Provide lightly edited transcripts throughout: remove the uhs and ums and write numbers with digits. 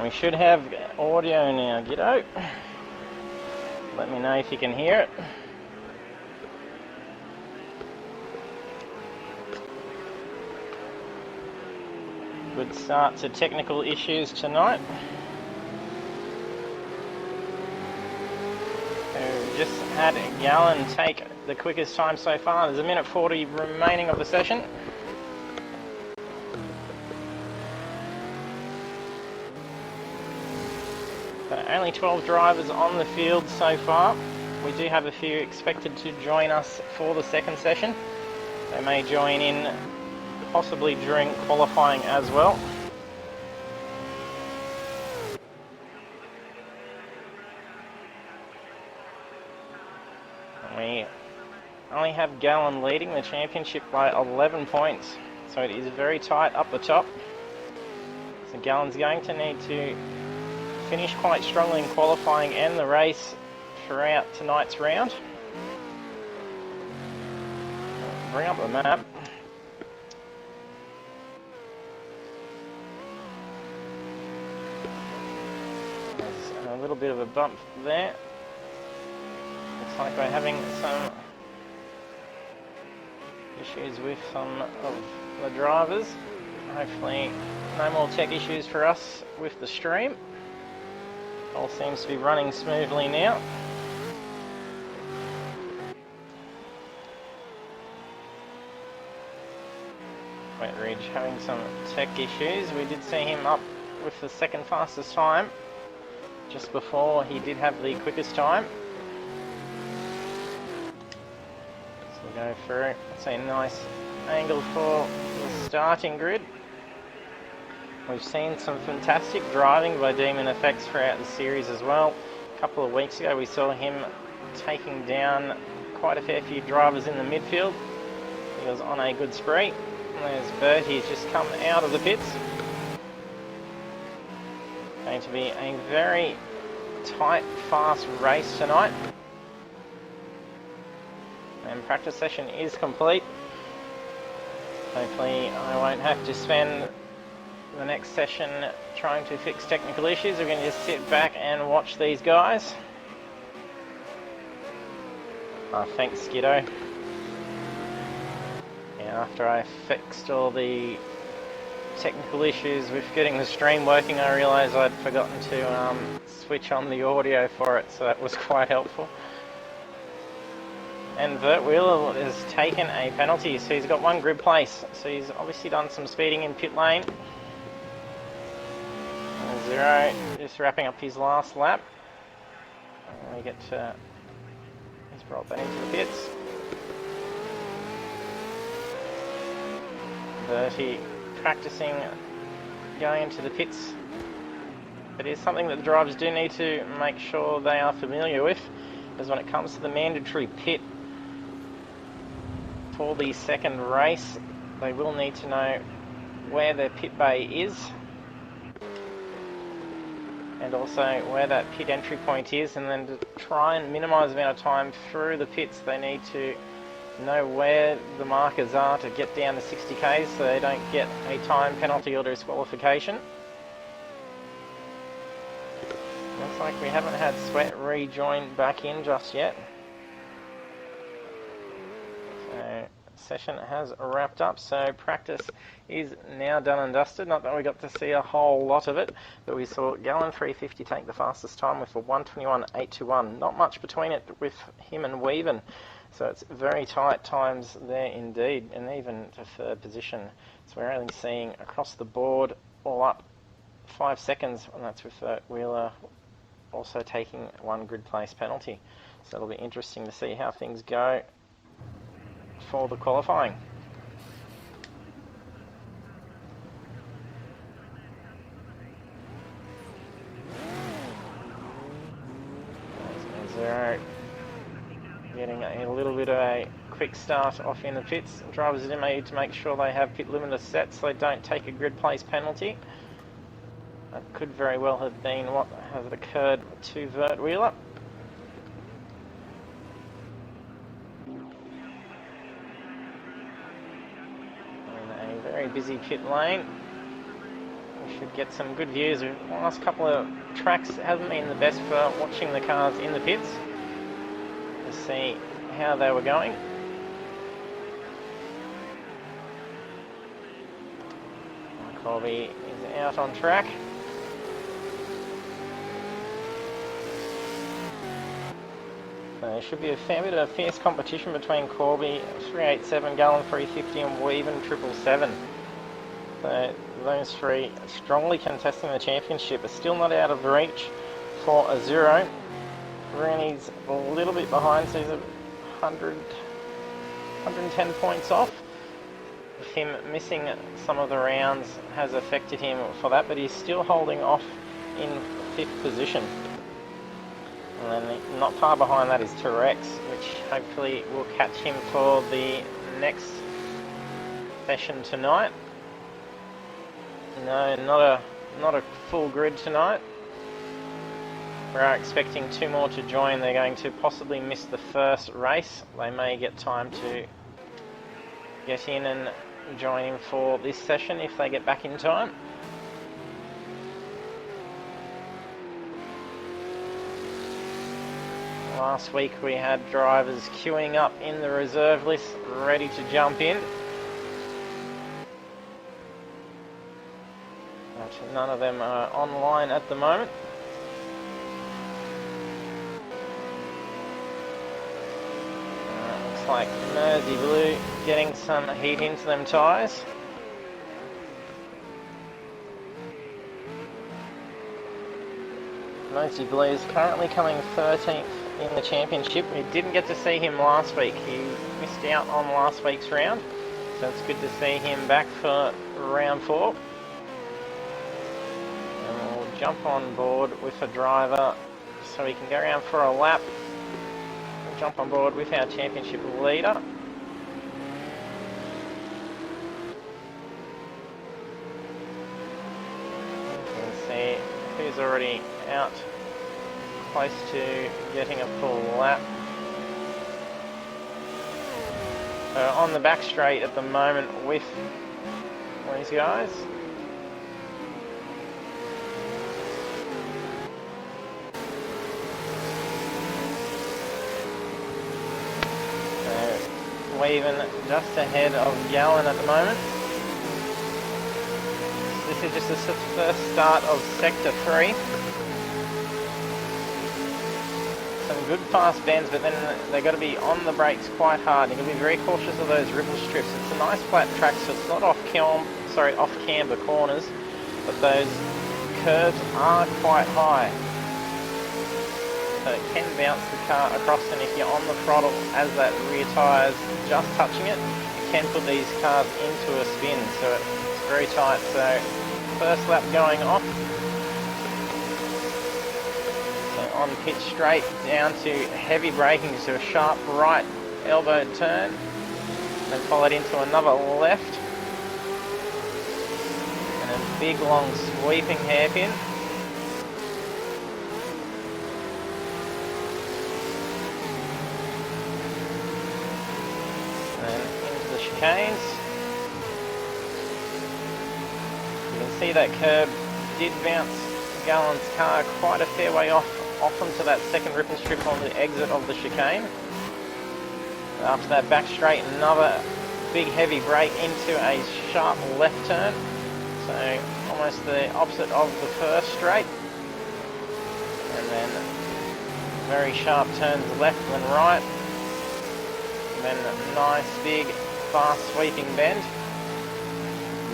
We should have audio now, Giddo. Let me know if you can hear it. Good start to technical issues tonight. We've just had Gallen take the quickest time so far. There's a minute 40 remaining of the session. But only 12 drivers on the field so far. We do have a few expected to join us for the second session. They may join in possibly during qualifying as well. We only have Gallen leading the championship by 11 points, so it is very tight up the top. So Gallen's going to need to finish quite strongly in qualifying and the race throughout tonight's round. Bring up the map. There's a little bit of a bump there. Looks like we're having some issues with some of the drivers. Hopefully no more tech issues for us with the stream. All seems to be running smoothly now. Wet Ridge having some tech issues. We did see him up with the second fastest time just before he did have the quickest time. So we'll go through. It's a nice angle for the starting grid. We've seen some fantastic driving by Demon Effects throughout the series as well. A couple of weeks ago we saw him taking down quite a fair few drivers in the midfield. He was on a good spree. And there's Bert, he's just come out of the pits. Going to be a very tight, fast race tonight. And practice session is complete. Hopefully I won't have to spend the next session trying to fix technical issues. We're going to just sit back and watch these guys. Thanks, Skiddo. Yeah, after I fixed all the technical issues with getting the stream working, I realised I'd forgotten to switch on the audio for it, so that was quite helpful. And Vert Wheeler has taken a penalty, so he's got one grid place. So he's obviously done some speeding in pit lane. Zero, just wrapping up his last lap. We get to, he's brought that into the pits. Bertie practicing going into the pits. It is something that the drivers do need to make sure they are familiar with, because when it comes to the mandatory pit for the second race, they will need to know where their pit bay is, and also where that pit entry point is, and then to try and minimise the amount of time through the pits, they need to know where the markers are to get down to 60 k's so they don't get a time penalty or disqualification. Looks like we haven't had Sweat rejoin back in just yet. So session has wrapped up, so practice is now done and dusted. Not that we got to see a whole lot of it, but we saw Gallen 350 take the fastest time with a 1:21.821. Not much between it with him and Weaven, so it's very tight times there indeed, and even to third position. So we're only seeing across the board all up 5 seconds, and that's with Wheeler also taking one grid place penalty. So it'll be interesting to see how things go for the qualifying. Zero getting a little bit of a quick start off in the pits. Drivers do need to make sure they have pit limiter set so they don't take a grid place penalty. That could very well have been what has occurred to Vert Wheeler. In a very busy pit lane. We should get some good views. The last couple of tracks haven't been the best for watching the cars in the pits to see how they were going. Colby is out on track. There should be a fair bit of fierce competition between Corby 387, Gallen 350 and Weaven 777. So those three strongly contesting the championship are still not out of reach for a 0. Rooney's a little bit behind, so he's 110 points off. Him missing some of the rounds has affected him for that, but he's still holding off in 5th position. And then not far behind that is T-Rex, which hopefully will catch him for the next session tonight. No, not a full grid tonight. We are expecting 2 more to join. They're going to possibly miss the first race. They may get time to get in and join him for this session if they get back in time. Last week we had drivers queuing up in the reserve list, ready to jump in. But none of them are online at the moment. Looks like Mersey Blue getting some heat into them tyres. Mersey Blue is currently coming 13th in the championship. We didn't get to see him last week. He missed out on last week's round, so it's good to see him back for round 4. And we'll jump on board with a driver so we can go around for a lap. We'll jump on board with our championship leader. You can see who's already out close to getting a full lap. On the back straight at the moment with these guys. Weaven just ahead of Gallen at the moment. This is just the first start of Sector 3. Some good fast bends, but then they've got to be on the brakes quite hard. You've got to be very cautious of those ripple strips. It's a nice flat track, so it's not off camber corners, but those curves are quite high. So it can bounce the car across, and if you're on the throttle as that rear tyre's just touching it, it can put these cars into a spin, so it's very tight. So first lap going off. On pit straight, down to heavy braking, to a sharp right elbow turn, then followed into another left, and a big long sweeping hairpin. And into the chicanes. You can see that curb did bounce Gallen's car quite a fair way off onto that second ripple strip on the exit of the chicane. After that back straight, another big heavy brake into a sharp left turn. So almost the opposite of the first straight. And then very sharp turns left and right. And then a nice big fast sweeping bend.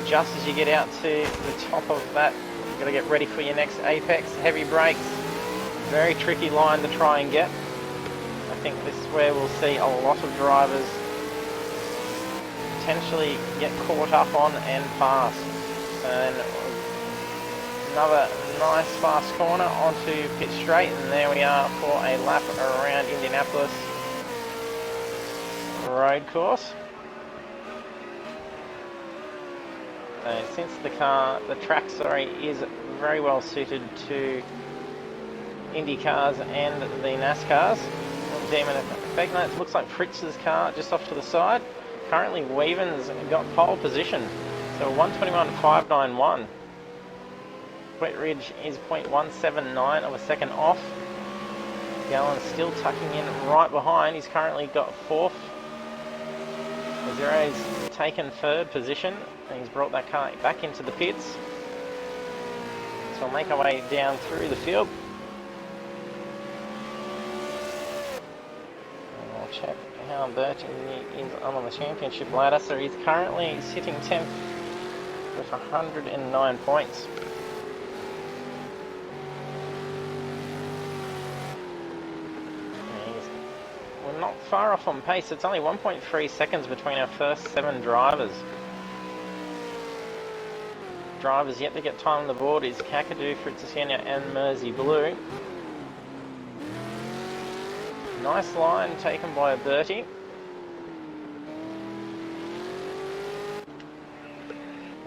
Just as you get out to the top of that, you've got to get ready for your next apex. Heavy brakes. Very tricky line to try and get. I think this is where we'll see a lot of drivers potentially get caught up on and pass. And another nice fast corner onto pit straight, and there we are for a lap around Indianapolis road course. Since the track is very well suited to Indy cars and the NASCARs. Demon effect. No, it looks like Fritz's car just off to the side. Currently Weaven's got pole position. So 121.591. Sweat Ridge is 0.179 of a second off. Gallen's still tucking in right behind. He's currently got 4th. Zero's taken 3rd position, and he's brought that car back into the pits. So we'll make our way down through the field. And we'll check how Bertie is on the championship ladder. So he's currently sitting 10th with 109 points. We're not far off on pace. It's only 1.3 seconds between our first 7 drivers. Drivers yet to get time on the board is Kakadu, Fritzisenia and Mersey Blue. Nice line taken by Bertie.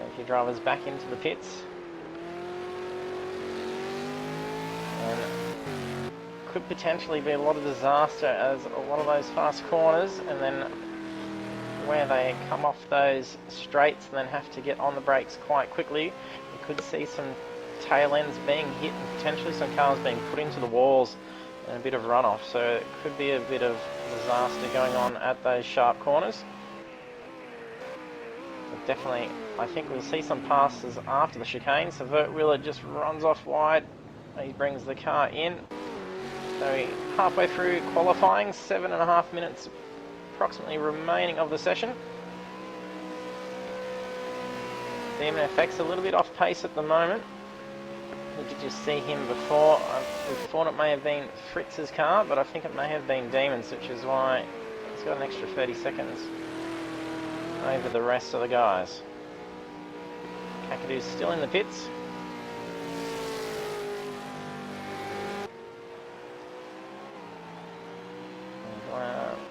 A few drivers back into the pits. And could potentially be a lot of disaster as a lot of those fast corners, and then where they come off those straights and then have to get on the brakes quite quickly, you could see some tail ends being hit and potentially some cars being put into the walls and a bit of runoff. So it could be a bit of disaster going on at those sharp corners. But definitely, I think we'll see some passes after the chicane. So Vert Wheeler just runs off wide. He brings the car in. So halfway through qualifying, 7.5 minutes approximately remaining of the session. Demon FX a little bit off pace at the moment. We did just see him before. We thought it may have been Fritz's car, but I think it may have been Demon's, which is why he's got an extra 30 seconds over the rest of the guys. Kakadu's still in the pits.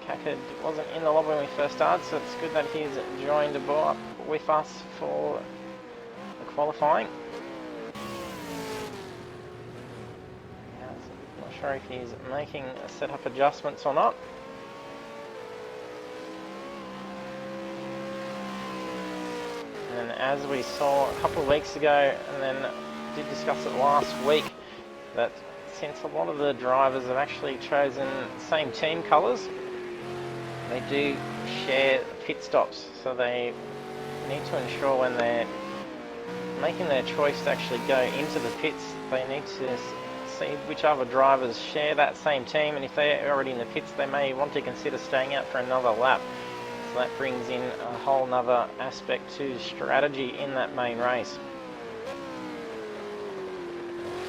Kakad wasn't in the lobby when we first started, so it's good that he's joined aboard with us for the qualifying. Not sure if he's making setup adjustments or not. And as we saw a couple of weeks ago, and then did discuss it last week, that since a lot of the drivers have actually chosen the same team colours, they do share pit stops, so they need to ensure when they're making their choice to actually go into the pits, they need to see which other drivers share that same team, and if they're already in the pits, they may want to consider staying out for another lap. So that brings in a whole nother aspect to strategy in that main race.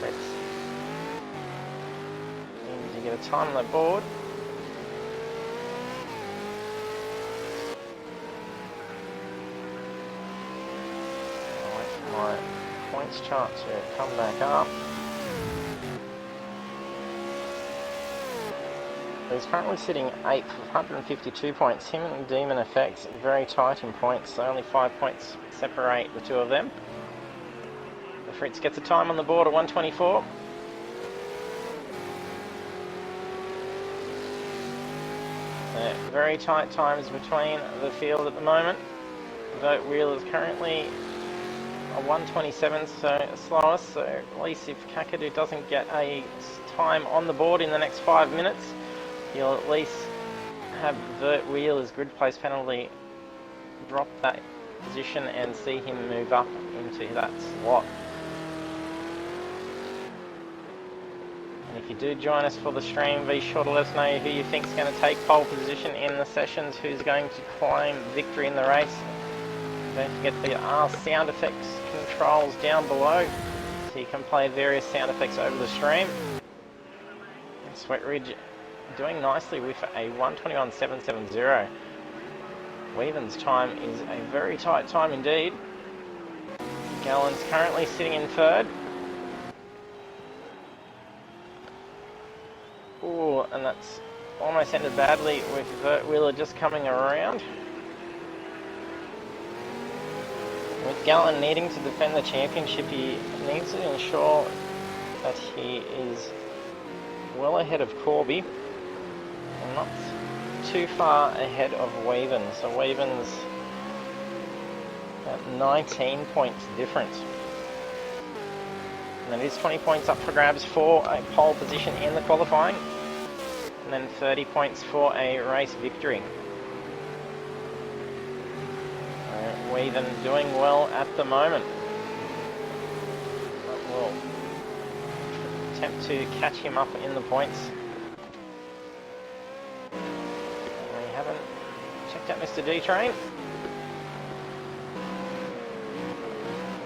Fritz needs to get a time on the board. My points chart to come back up. He's currently sitting 8th with 152 points. Him and Demon Effects very tight in points, so only 5 points separate the two of them. The Fritz gets a time on the board at 1:24. Very tight times between the field at the moment. Vote Wheel is currently a 1:27, so slowest, so at least if Kakadu doesn't get a time on the board in the next 5 minutes, he'll at least have Vert Wheeler's grid place penalty drop that position and see him move up into that slot. And if you do join us for the stream, be sure to let us know who you think is going to take pole position in the sessions, who's going to claim victory in the race. Don't forget there are sound effects controls down below, so you can play various sound effects over the stream. And Sweat Ridge doing nicely with a 1:21.770. Weaven's time is a very tight time indeed. Gallen's currently sitting in 3rd. Ooh, and that's almost ended badly with Vert Wheeler just coming around. With Gallen needing to defend the championship, he needs to ensure that he is well ahead of Corby and not too far ahead of Waven. So Waven's at 19 points difference. And then it is 20 points up for grabs for a pole position in the qualifying. And then 30 points for a race victory. Weaven doing well at the moment. But we'll attempt to catch him up in the points. We haven't checked out Mr. D-Train.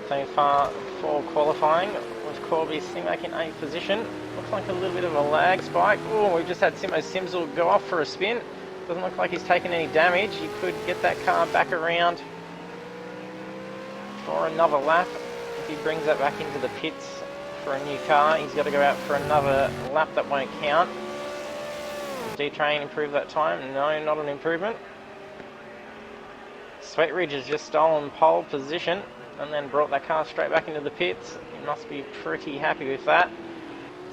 So far for qualifying, with Corby Simac in 8th position. Looks like a little bit of a lag spike. Oh, we've just had Simo Simsel go off for a spin. Doesn't look like he's taken any damage. He could get that car back around for another lap. If he brings that back into the pits for a new car, he's got to go out for another lap. That won't count. D-Train improved that time? No, not an improvement. Sweet Ridge has just stolen pole position and then brought that car straight back into the pits. He must be pretty happy with that.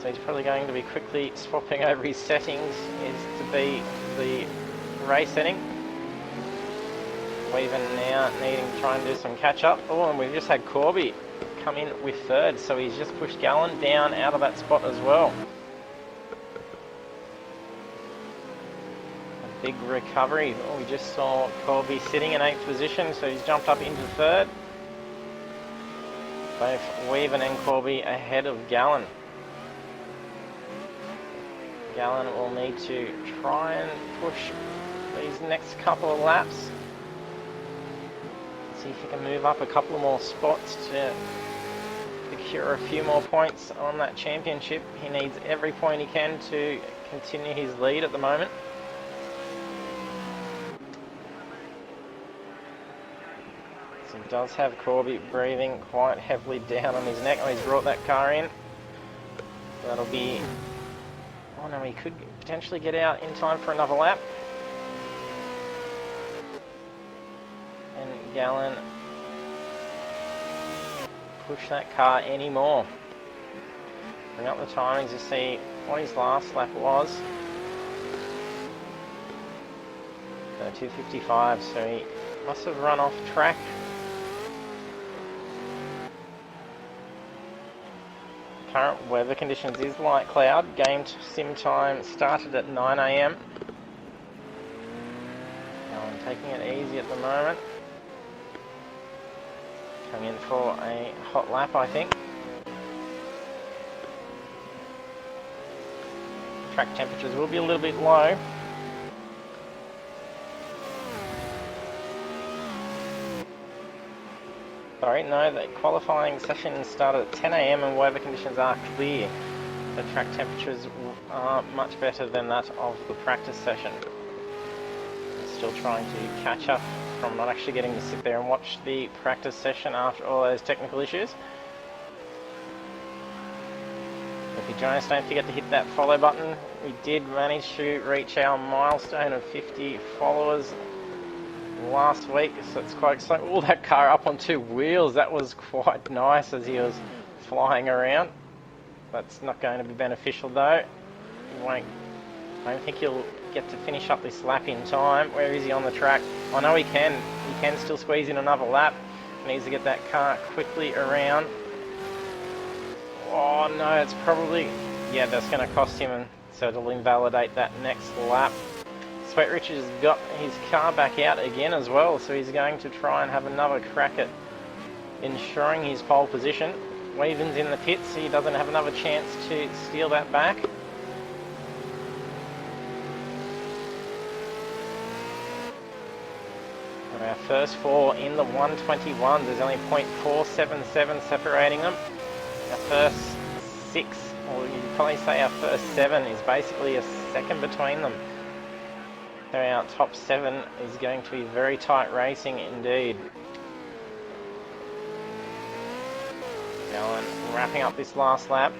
So he's probably going to be quickly swapping over his settings is to be the race setting. Weaven now needing to try and do some catch up. Oh, and we've just had Corby come in with 3rd, so he's just pushed Gallen down out of that spot as well. A big recovery. Oh, we just saw Corby sitting in 8th position, so he's jumped up into 3rd. Both Weaven and Corby ahead of Gallen. Gallen will need to try and push these next couple of laps. See if he can move up a couple more spots to secure a few more points on that championship. He needs every point he can to continue his lead at the moment. So he does have Corby breathing quite heavily down on his neck. Oh, he's brought that car in. That'll be... Oh no, he could potentially get out in time for another lap. And Gallen push that car anymore. Bring up the timings to see what his last lap was. 2:55, so he must have run off track. Current weather conditions is light cloud. Game sim time started at 9 AM. I'm taking it easy at the moment. Coming in for a hot lap, I think. Track temperatures will be a little bit low. Sorry, no, the qualifying session started at 10 AM and weather conditions are clear. The track temperatures are much better than that of the practice session. I'm still trying to catch up from not actually getting to sit there and watch the practice session after all those technical issues. If you join us, don't forget to hit that follow button. We did manage to reach our milestone of 50 followers last week, so it's quite exciting. Oh, that car up on 2 wheels, that was quite nice as he was flying around. That's not going to be beneficial though. I don't think he'll get to finish up this lap in time. Where is he on the track? I know he can still squeeze in another lap. He needs to get that car quickly around. Oh no, it's probably, yeah, that's going to cost him, and so it'll invalidate that next lap. Sweet Rich has got his car back out again as well, so he's going to try and have another crack at ensuring his pole position. Weaven's in the pits, so he doesn't have another chance to steal that back. And our first 4 in the 121, there's only 0.477 separating them. Our first 6, or you'd probably say our first 7, is basically a second between them. So our top 7 is going to be very tight racing indeed. Gallen wrapping up this last lap.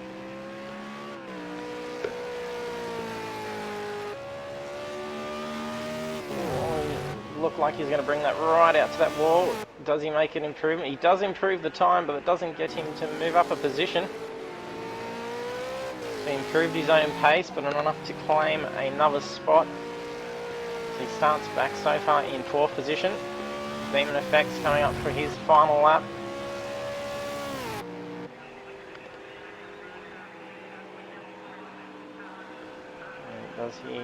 Look like he's going to bring that right out to that wall. Does he make an improvement? He does improve the time, but it doesn't get him to move up a position. So he improved his own pace, but not enough to claim another spot. So he starts back so far in 4th position. Demon Effects coming up for his final lap. does he?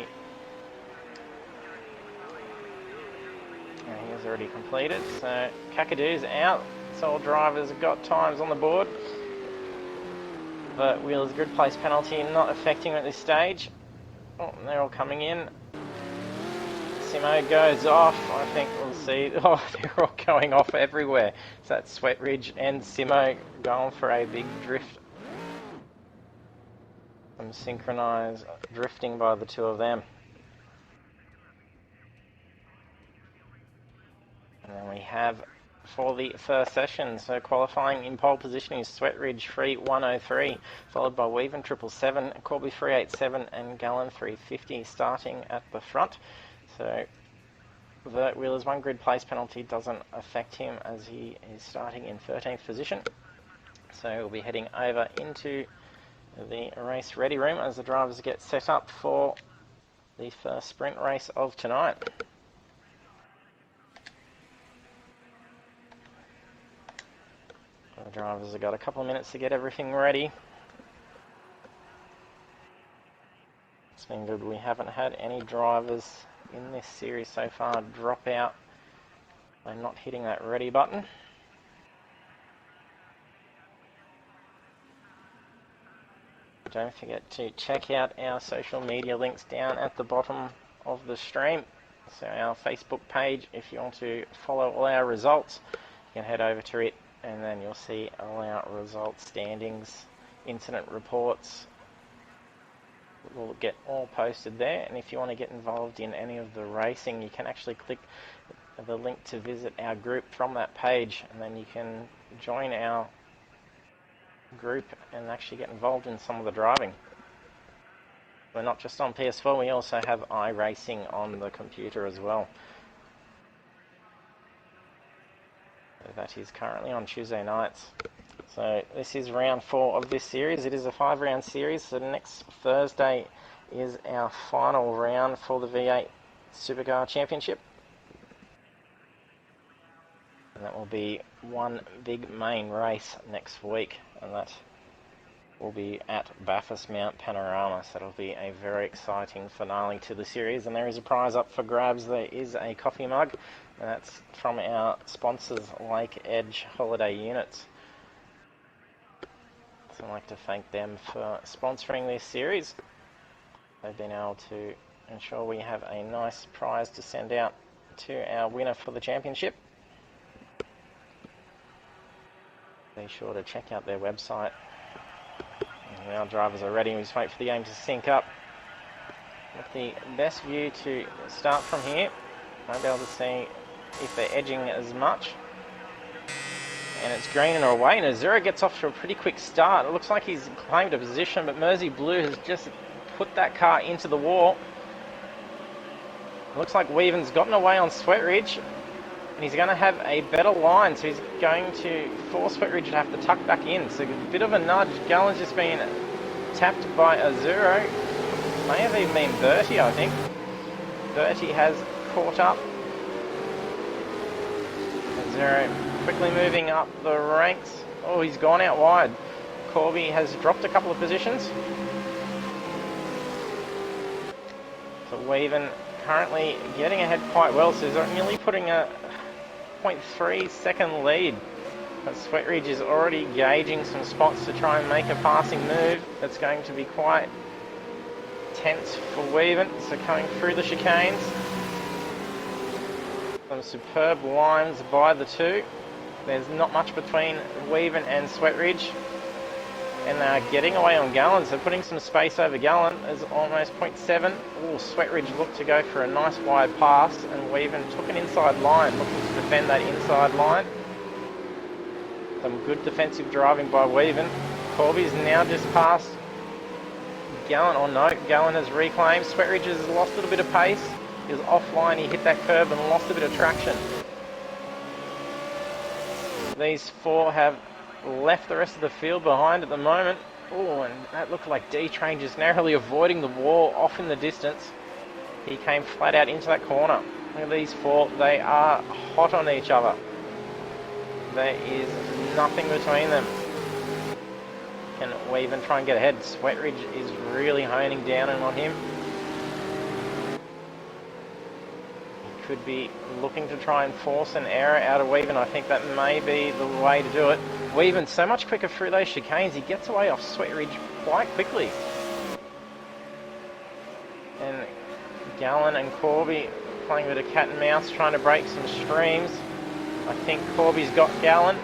And he has already completed. So Kakadoo's out. So all drivers have got times on the board. But Wheeler's grid place penalty not affecting him at this stage. Oh, they're all coming in. Simo goes off. I think we'll see. Oh, they're all going off everywhere. So that's Sweatridge and Simo going for a big drift. Some synchronised drifting by the two of them. And then we have for the first session, so qualifying in pole position is Sweatridge 3:103, followed by Weaven 777, Corby 387 and Gallen 350 starting at the front. So the Wheeler's one grid place penalty doesn't affect him as he is starting in 13th position. So we'll be heading over into the race ready room as the drivers get set up for the first sprint race of tonight. The drivers have got a couple of minutes to get everything ready. It's been good. We haven't had any drivers in this series so far drop out by not hitting that ready button. Don't forget to check out our social media links down at the bottom of the stream. So our Facebook page, if you want to follow all our results, you can head over to it and then you'll see all our results, standings, incident reports. We'll get all posted there, and if you want to get involved in any of the racing, you can actually click the link to visit our group from that page, and then you can join our group and actually get involved in some of the driving. We're not just on PS4, we also have iRacing on the computer as well. That is currently on Tuesday nights. So this is round 4 of this series. It is a 5-round series, so next Thursday is our final round for the V8 Supercar Championship. And that will be one big main race next week, and that will be at Bathurst Mount Panorama. So that'll be a very exciting finale to the series, and there is a prize up for grabs. There is a coffee mug, and that's from our sponsors, Lake Edge Holiday Units. So I'd like to thank them for sponsoring this series. They've been able to ensure we have a nice prize to send out to our winner for the championship. Be sure to check out their website. And our drivers are ready. We just wait for the game to sync up. With the best view to start from here, I'll be able to see if they're edging as much. And it's green and away, and Azura gets off to a pretty quick start. It looks like he's claimed a position, but Mersey Blue has just put that car into the wall. It looks like Weaven's gotten away on Sweatridge, and he's going to have a better line, so he's going to force Sweatridge to have to tuck back in. So a bit of a nudge. Gallen's just been tapped by Azura. May have even been Bertie, I think. Bertie has caught up. Azura quickly moving up the ranks. Oh, he's gone out wide. Corby has dropped a couple of positions. So Weaven currently getting ahead quite well, so he's nearly putting a 0.3 second lead. But Sweatridge is already gauging some spots to try and make a passing move. That's going to be quite tense for Weaven. So coming through the chicanes. Some superb lines by the two. There's not much between Weaven and Sweatridge. And they're getting away on Gallen, so putting some space over Gallen is almost 0.7. Oh, Sweatridge looked to go for a nice wide pass, and Weaven took an inside line, looking to defend that inside line. Some good defensive driving by Weaven. Corby's now just passed Gallen. Oh no, Gallen has reclaimed. Sweatridge has lost a little bit of pace. He was offline, he hit that curb and lost a bit of traction. These four have left the rest of the field behind at the moment. Oh, and that looked like D-Train just narrowly avoiding the wall off in the distance. He came flat out into that corner. Look at these four, they are hot on each other. There is nothing between them. Can Weaven try and get ahead? Sweatridge is really honing down on him. could be looking to try and force an error out of Weaven. I think that may be the way to do it. Weaven so much quicker through those chicanes. He gets away off Sweat Ridge quite quickly. And Gallen and Corby playing a bit of cat and mouse, trying to break some streams. I think Corby's got Gallen.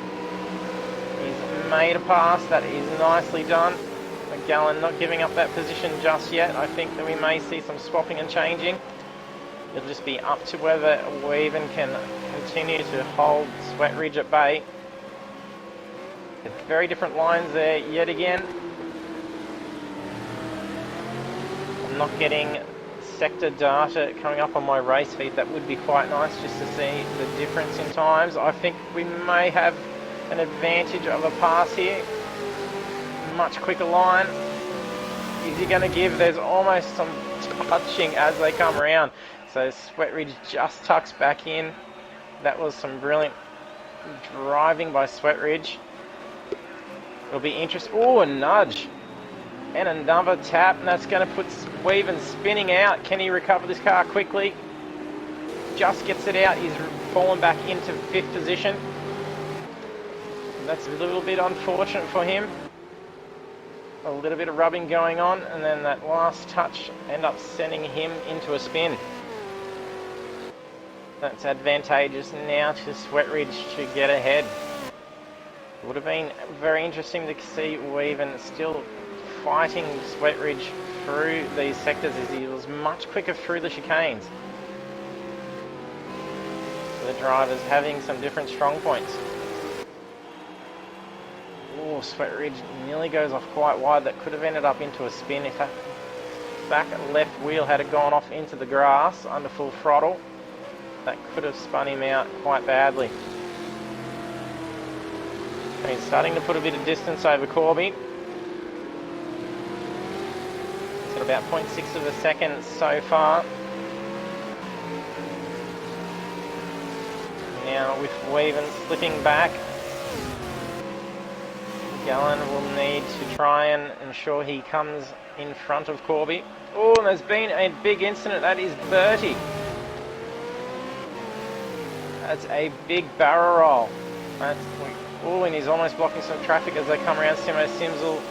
He's made a pass. That is nicely done. But Gallen not giving up that position just yet. I think that we may see some swapping and changing. It'll just be up to whether Weaven can continue to hold Sweat Ridge at bay. Very different lines there yet again. I'm not getting sector data coming up on my race feed. That would be quite nice just to see the difference in times. I think we may have an advantage of a pass here. Much quicker line. Is he going to give? There's almost some touching as they come around. So Sweat Ridge just tucks back in. That was some brilliant driving by Sweat Ridge. It'll be interesting. Oh, a nudge. And another tap. And that's going to put Weaven spinning out. Can he recover this car quickly? Just gets it out. He's fallen back into 5th position. That's a little bit unfortunate for him. A little bit of rubbing going on. And then that last touch end up sending him into a spin. That's advantageous now to Sweat Ridge to get ahead. It would have been very interesting to see Weaven still fighting Sweat Ridge through these sectors as he was much quicker through the chicanes. So the drivers having some different strong points. Oh, Sweat Ridge nearly goes off quite wide. That could have ended up into a spin if that back left wheel had gone off into the grass under full throttle. That could have spun him out quite badly. He's starting to put a bit of distance over Corby. It's at about 0.6 of a second so far. Now with Weaven slipping back, Gallen will need to try and ensure he comes in front of Corby. Oh, and there's been a big incident. That is Bertie. That's a big barrel roll. Oh, and he's almost blocking some traffic as they come around. Simo Simsel,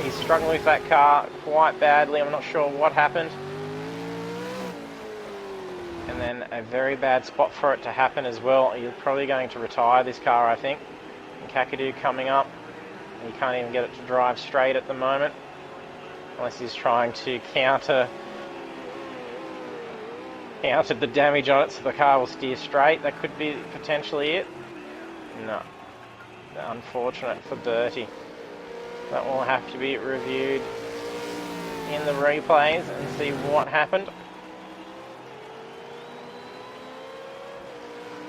he's struggling with that car quite badly. I'm not sure what happened. And then a very bad spot for it to happen as well. He's probably going to retire this car, I think. And Kakadu coming up. He can't even get it to drive straight at the moment. Unless he's trying to counter the damage on it so the car will steer straight. That could be potentially it. No. Unfortunate for Bertie. That will have to be reviewed in the replays and see what happened.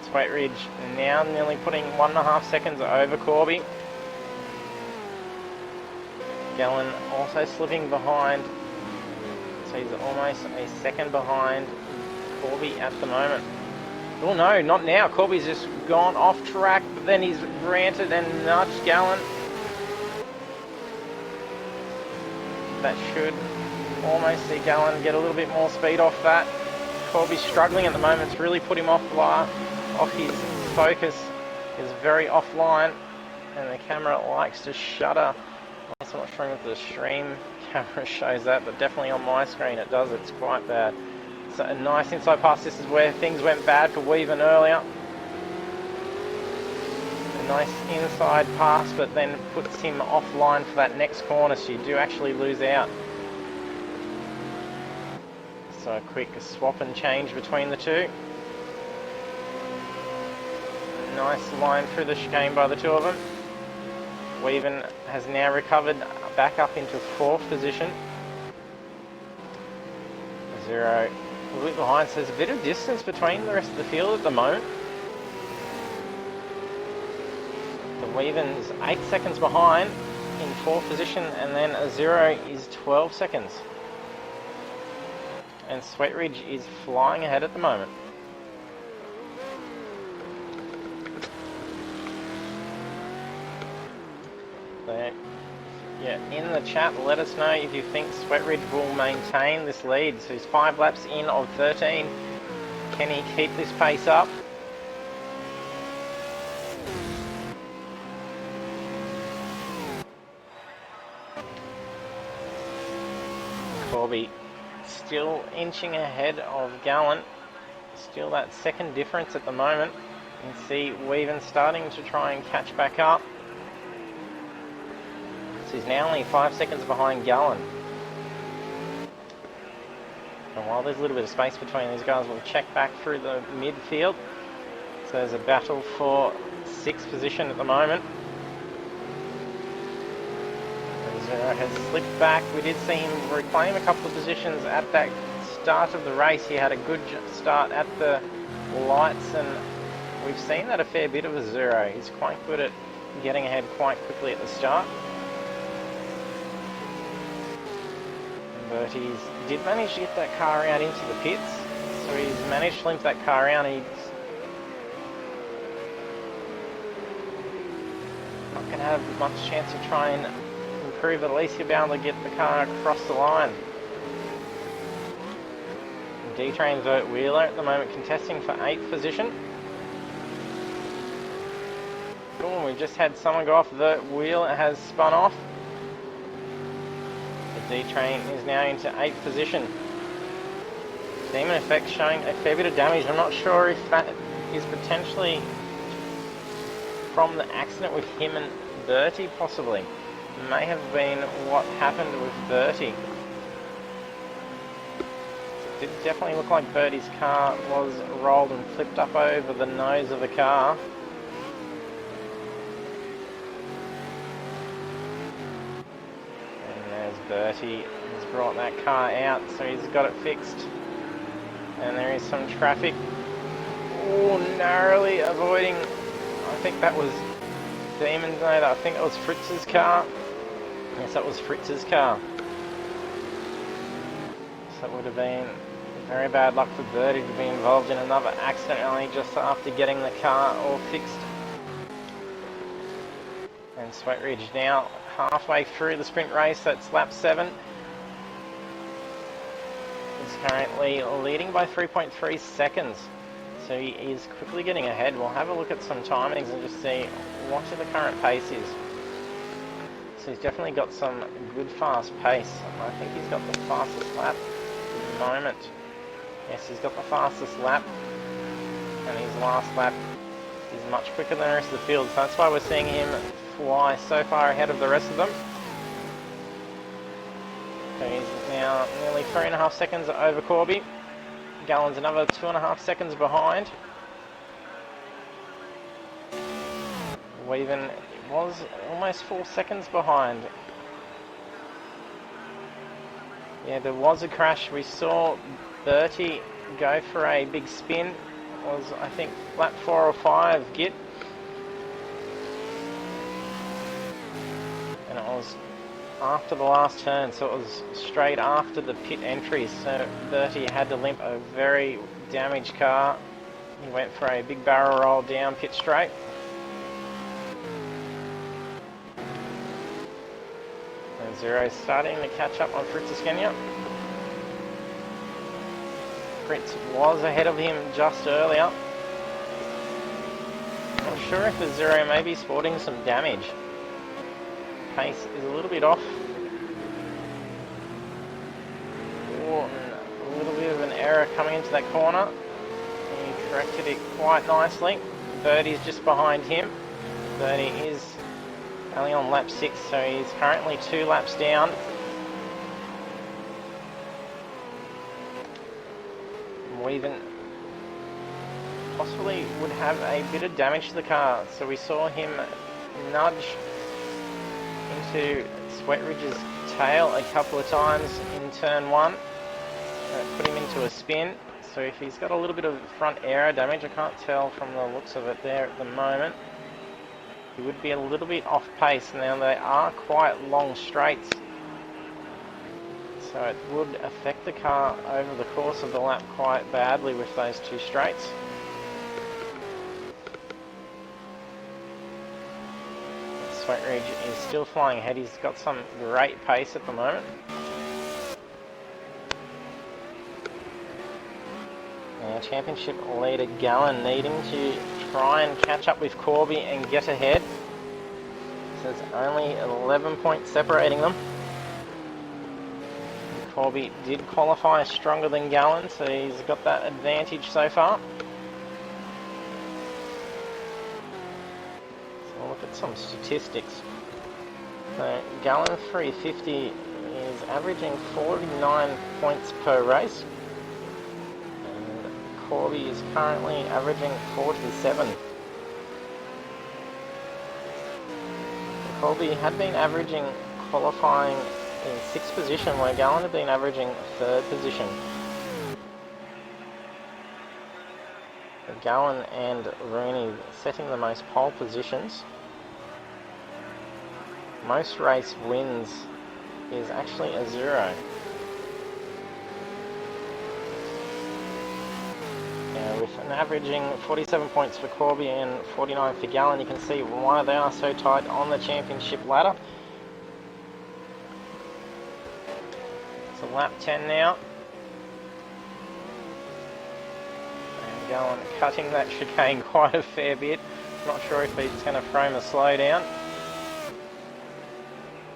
Sweat Ridge now nearly putting 1.5 seconds over Corby. Gallen also slipping behind. So he's almost a second behind Corby at the moment. Oh no, not now. Corby's just gone off track, but then he's ranted and nudged Gallen. That should almost see Gallen get a little bit more speed off that. Corby's struggling at the moment. It's really put him off his focus. Is very offline, and the camera likes to shutter. I'm not sure if the stream camera shows that, but definitely on my screen it does. It's quite bad. So a nice inside pass. This is where things went bad for Weaven earlier. A nice inside pass, but then puts him offline for that next corner, so you do actually lose out. So a quick swap and change between the two. Nice line through the chicane by the two of them. Weaven has now recovered back up into 4th position. 0 a little bit behind, so there's a bit of distance between the rest of the field at the moment. The Weaven's 8 seconds behind in 4th position, and then a 0 is 12 seconds. And Sweat Ridge is flying ahead at the moment. So, yeah, in the chat, let us know if you think Sweat Ridge will maintain this lead. So he's 5 laps in of 13. Can he keep this pace up? Corby still inching ahead of Gallen. Still that second difference at the moment. You can see Weaven starting to try and catch back up. So he's now only 5 seconds behind Gallen. And while there's a little bit of space between these guys, we'll check back through the midfield. So there's a battle for 6th position at the moment. Zero has slipped back. We did see him reclaim a couple of positions at that start of the race. He had a good start at the lights, and we've seen that a fair bit of a Zero. He's quite good at getting ahead quite quickly at the start. But he did manage to get that car out into the pits, so he's managed to limp that car out. He's not going to have much chance to try and improve, at least he'll be able to get the car across the line. D-Train Vert Wheeler at the moment contesting for 8th position. Oh, we just had someone go off. Vert Wheeler has spun off. The D-Train is now into 8th position. Demon Effect showing a fair bit of damage. I'm not sure if that is potentially from the accident with him and Bertie, possibly. May have been what happened with Bertie. It did definitely look like Bertie's car was rolled and flipped up over the nose of the car. And there's Bertie. He's brought that car out, so he's got it fixed. And there is some traffic. Oh, narrowly avoiding. I think that was Demon's. No, I think it was Fritz's car. Yes, that was Fritz's car. So it would have been very bad luck for Bertie to be involved in another accident only just after getting the car all fixed. And Sweat Ridge now halfway through the sprint race. That's lap 7. He's currently leading by 3.3 seconds. So he is quickly getting ahead. We'll have a look at some timings and just see what the current pace is. So he's definitely got some good fast pace. I think he's got the fastest lap at the moment. Yes, he's got the fastest lap. And his last lap is much quicker than the rest of the field. So that's why we're seeing him fly so far ahead of the rest of them. So he's now nearly 3.5 seconds over Corby. Gallen's another 2.5 seconds behind. Weaven was almost 4 seconds behind. Yeah, there was a crash. We saw Bertie go for a big spin. It was, I think, lap 4 or 5, Git. And it was after the last turn, so it was straight after the pit entry. So Bertie had to limp a very damaged car. He went for a big barrel roll down pit straight. Zero starting to catch up on Fritz Iskenia. Fritz was ahead of him just earlier. Not sure if the Zero may be sporting some damage. Pace is a little bit off. Oh, a little bit of an error coming into that corner. He corrected it quite nicely. Bertie's just behind him. Bertie is only on lap 6, so he's currently 2 laps down. Weaven possibly would have a bit of damage to the car, so we saw him nudge into Sweat Ridge's tail a couple of times in turn 1. That put him into a spin, so if he's got a little bit of front aero damage, I can't tell from the looks of it there at the moment. He would be a little bit off pace. Now they are quite long straights, so it would affect the car over the course of the lap quite badly with those 2 straights. Sweat Ridge is still flying ahead. He's got some great pace at the moment. the championship leader Gallen needing to try and catch up with Corby and get ahead. So there's only 11 points separating them. Corby did qualify stronger than Gallen, so he's got that advantage so far. So we'll look at some statistics. So Gallen 350 is averaging 49 points per race. And Corby is currently averaging 47. Corby had been averaging qualifying in 6th position, where Gallen had been averaging 3rd position. Gallen and Rooney setting the most pole positions. Most race wins is actually a 0. With an averaging 47 points for Corby and 49 for Gallen, you can see why they are so tight on the championship ladder. So lap 10 now. And Gallen cutting that chicane quite a fair bit. Not sure if he's going to frame a slowdown.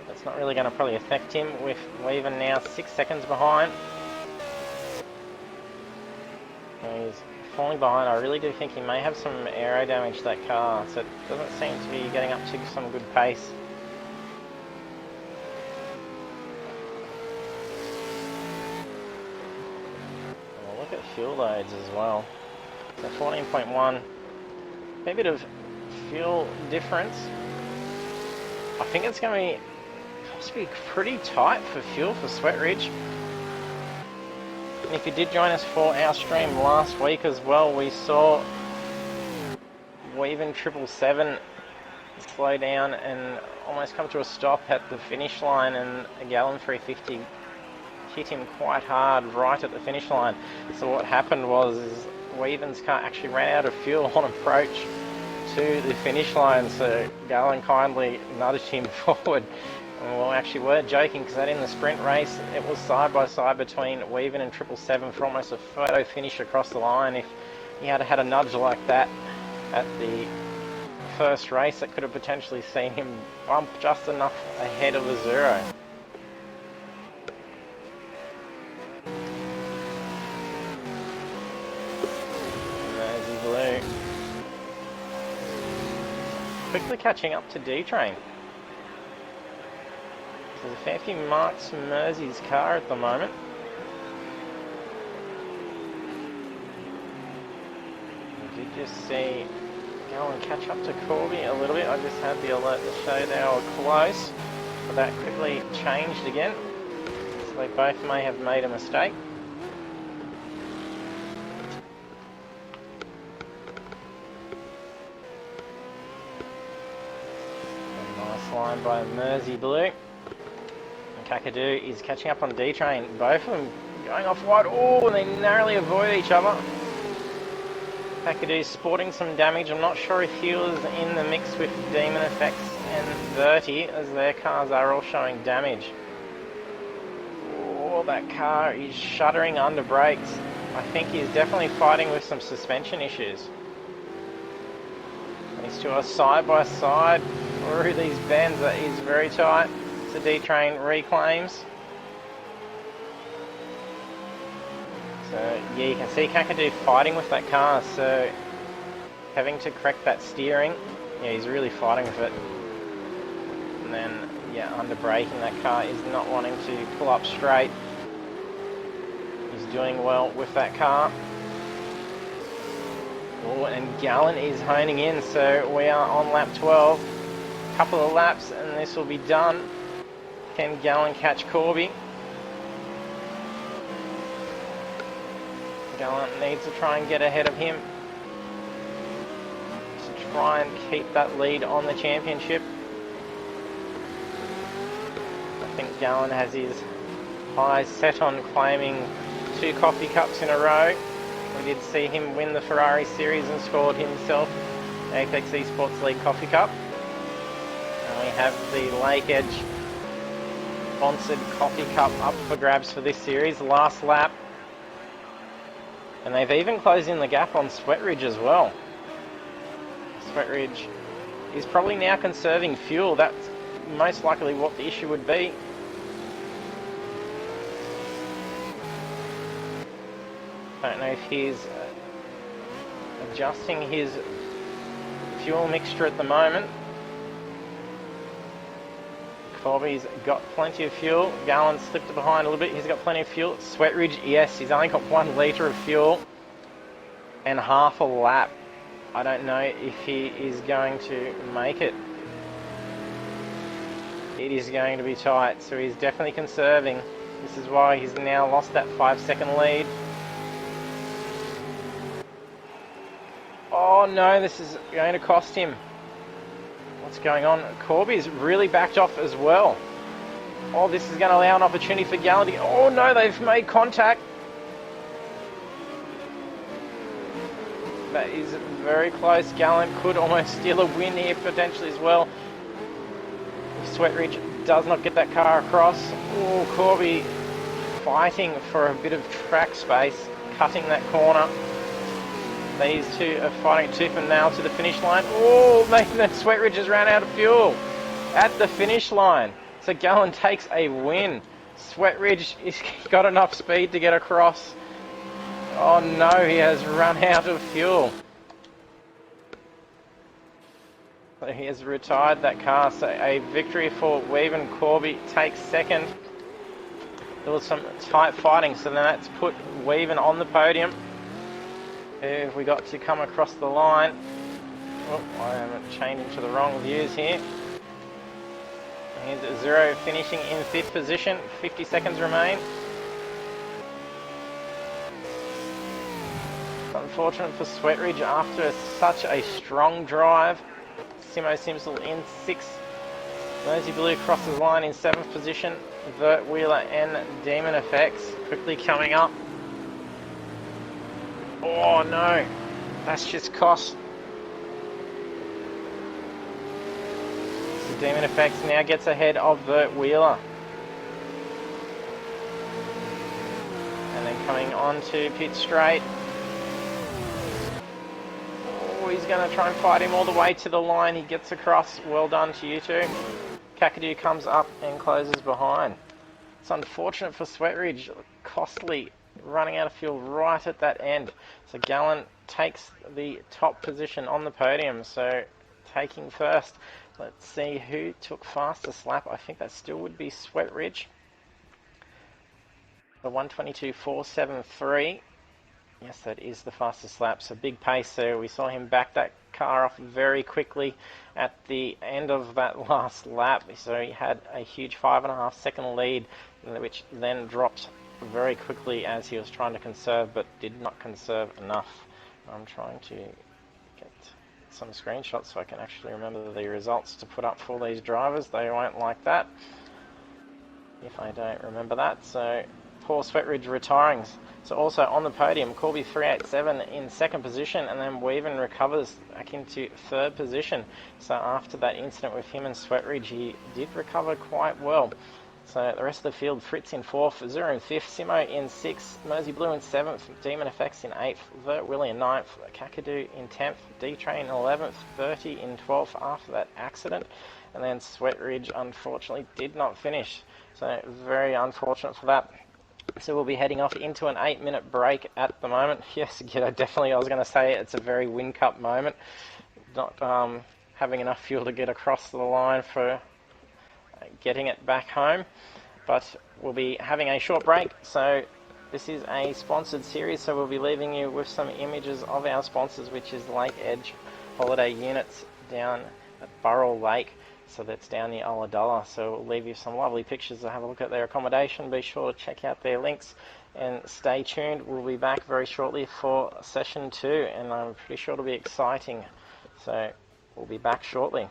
That's not really going to probably affect him, with Weaver now 6 seconds behind. He's falling behind. I really do think he may have some aero damage to that car, so it doesn't seem to be getting up to some good pace. And we'll look at fuel loads as well. So 14.1, a bit of fuel difference. I think it's going to be pretty tight for fuel for Sweat Ridge. And if you did join us for our stream last week as well, we saw Weaven 777 slow down and almost come to a stop at the finish line, and a Gallen 350 hit him quite hard right at the finish line. So what happened was Weaven's car actually ran out of fuel on approach to the finish line, so Gallen kindly nudged him forward. Well, actually, we're joking, because that in the sprint race, it was side by side between Weaven and 777 for almost a photo finish across the line. If he had had a nudge like that at the first race, it could have potentially seen him bump just enough ahead of the 0. And there's his blue. Quickly catching up to D-Train. There's a fair few marks from Mersey's car at the moment. You did just see Gallen catch up to Corby a little bit. I just had the alert to show they were close, but that quickly changed again. So they both may have made a mistake. A nice line by Mersey Blue. Kakadu is catching up on D-Train. Both of them going off wide. Oh, and they narrowly avoid each other. Kakadu sporting some damage. I'm not sure if he was in the mix with Demon Effects and Verti, as their cars are all showing damage. Oh, that car is shuddering under brakes. I think he's definitely fighting with some suspension issues. These two are side by side through these bends. That is very tight. The D-Train reclaims. So yeah, you can see Kakadu fighting with that car, so having to correct that steering. Yeah, he's really fighting with it. And then, yeah, under braking, that car is not wanting to pull up straight. He's doing well with that car. Oh, and Gallen is honing in, so we are on lap 12. Couple of laps and this will be done. Can Gallen catch Corby? Gallen needs to try and get ahead of him to try and keep that lead on the championship. I think Gallen has his eyes set on claiming 2 coffee cups in a row. We did see him win the Ferrari series and scored himself the Apex eSports League coffee cup. And we have the Lake Edge sponsored coffee cup up for grabs for this series. Last lap. And they've even closed in the gap on Sweatridge as well. Sweatridge is probably now conserving fuel. That's most likely what the issue would be. Don't know if he's adjusting his fuel mixture at the moment. Corby's got plenty of fuel. Gallon slipped behind a little bit. He's got plenty of fuel. Sweatridge, yes, he's only got 1 litre of fuel and half a lap. I don't know if he is going to make it. It is going to be tight, so he's definitely conserving. This is why he's now lost that 5-second lead. Oh no, this is going to cost him. What's going on? Corby's really backed off as well. Oh, this is going to allow an opportunity for Gallen to... Oh no, they've made contact. That is very close. Gallen could almost steal a win here potentially as well. Sweatridge does not get that car across. Oh, Corby fighting for a bit of track space, cutting that corner. These two are fighting tooth and nail to the finish line. Oh, making that Sweatridge has ran out of fuel at the finish line. So Gallen takes a win. Sweatridge has got enough speed to get across. Oh no, he has run out of fuel. So he has retired that car. So a victory for Weaven. Corby takes second. There was some tight fighting, so then that's put Weaven on the podium. If we got to come across the line. Oh, I am changing to the wrong views here. Here's Zero finishing in 5th position. 50 seconds remain. It's unfortunate for Sweatridge after such a strong drive. Simo Simsel in 6th. Mersey Blue crosses line in 7th position. Vert Wheeler and Demon Effects quickly coming up. Oh no, that's just cost. So Demon Effects now gets ahead of Vert Wheeler. And then coming on to pit straight. Oh, he's going to try and fight him all the way to the line. He gets across. Well done to you two. Kakadu comes up and closes behind. It's unfortunate for Sweatridge. Costly. Running out of fuel right at that end. So Gallen takes the top position on the podium. So taking first. Let's see who took fastest lap. I think that still would be Sweatridge. The 1:22.473. Yes, that is the fastest lap. So big pace there. We saw him back that car off very quickly at the end of that last lap. So he had a huge 5.5 second lead, which then dropped very quickly as he was trying to conserve, but did not conserve enough. I'm trying to get some screenshots so I can actually remember the results to put up for these drivers. They won't like that if I don't remember that. So Paul Sweatridge retiring. So also on the podium, Corby 387 in 2nd position, and then Weaven recovers back into 3rd position. So after that incident with him and Sweatridge, he did recover quite well. So the rest of the field, Fritz in 4th, Zero in 5th, Simo in 6th, Mersey Blue in 7th, Demon Effects in 8th, Vert Willie in 9th, Kakadu in 10th, D-Train in 11th, Bertie in 12th after that accident, and then Sweatridge unfortunately did not finish. So very unfortunate for that. So we'll be heading off into an 8-minute break at the moment. Yes, definitely I was going to say it's a very Win Cup moment. Not having enough fuel to get across the line for getting it back home, but we'll be having a short break. So this is a sponsored series, so we'll be leaving you with some images of our sponsors, which is Lake Edge Holiday Units down at Burrell Lake. So that's down near Ulladulla. So we'll leave you some lovely pictures to have a look at their accommodation. Be sure to check out their links and stay tuned. We'll be back very shortly for session 2, and I'm pretty sure it'll be exciting. So we'll be back shortly.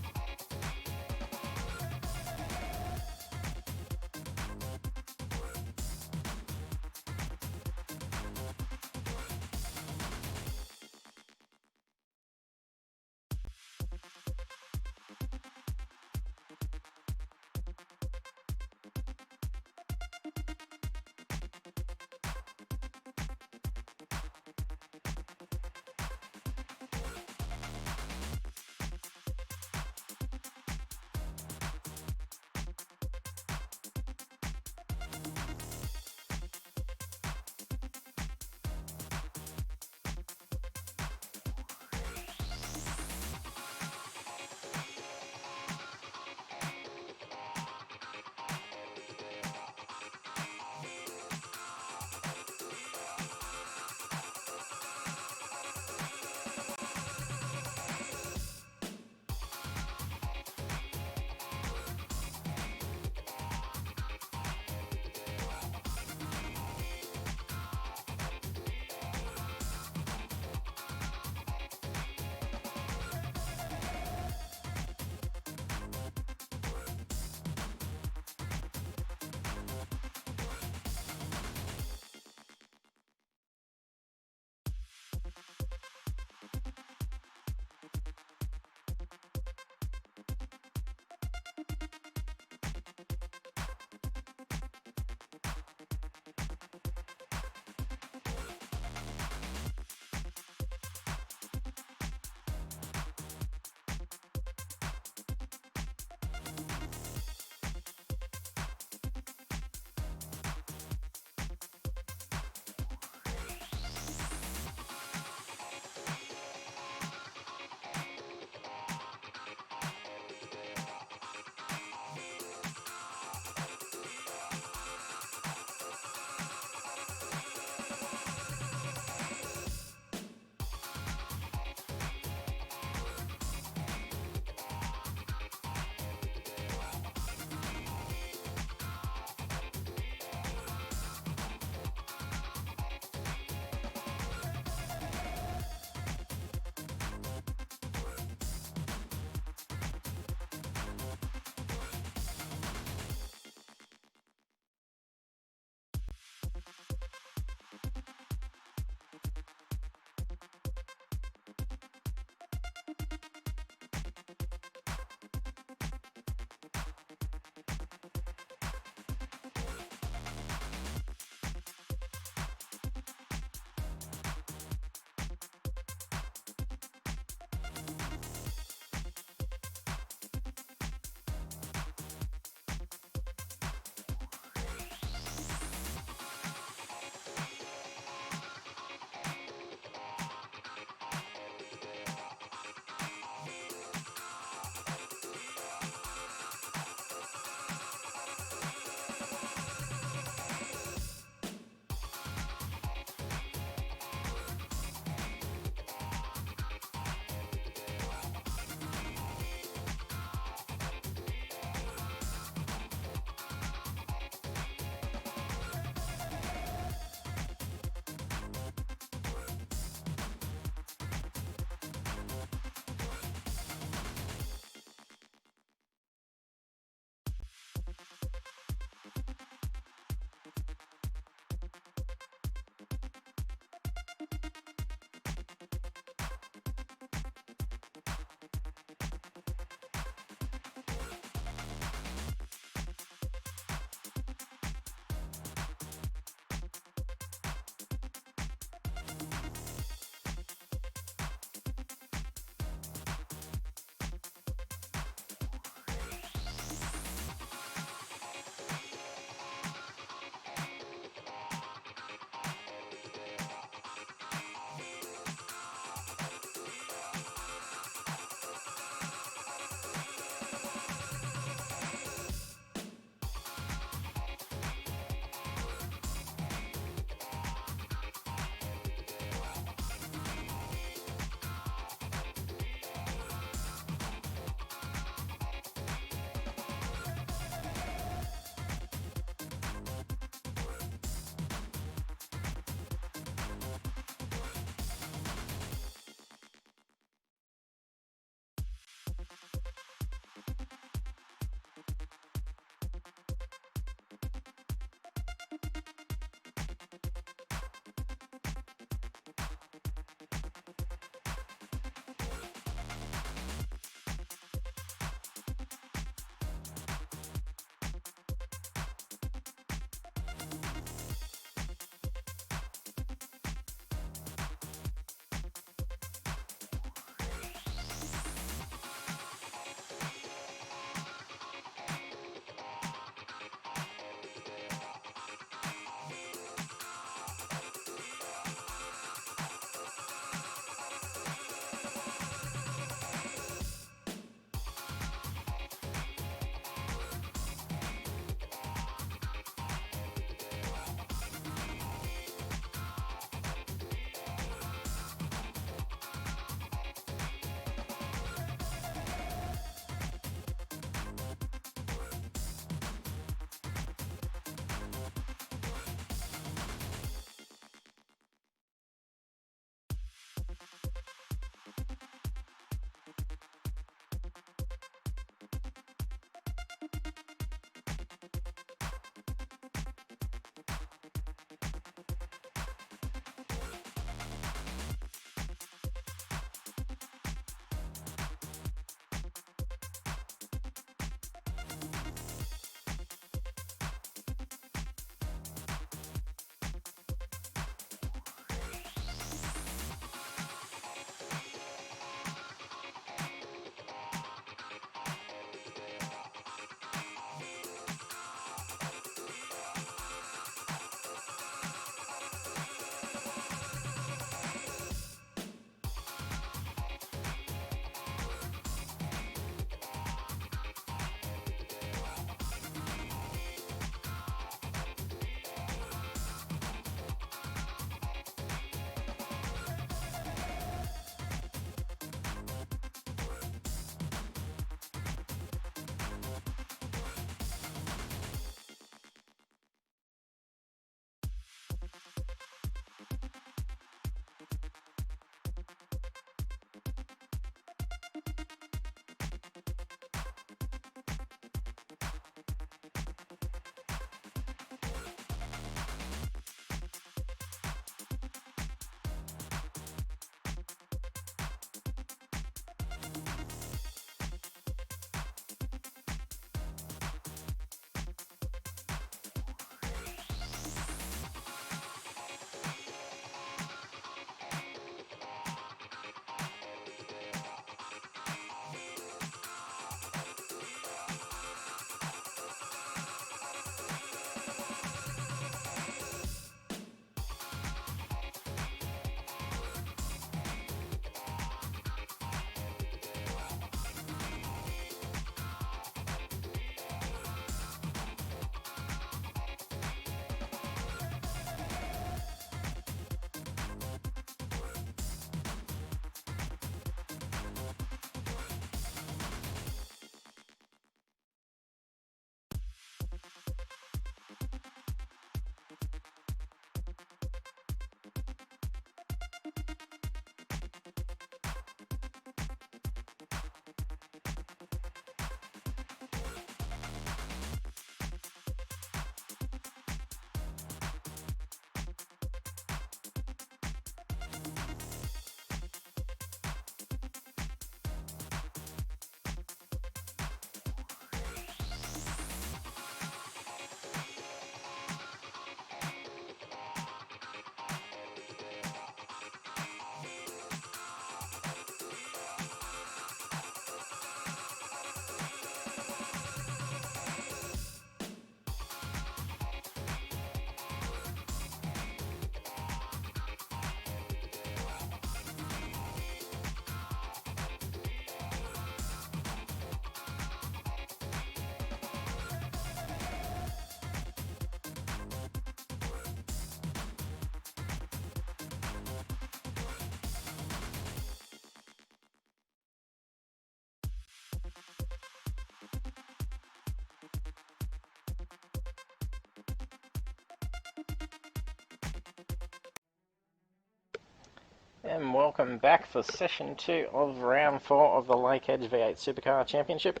And welcome back for session 2 of round 4 of the Lake Edge V8 Supercar Championship.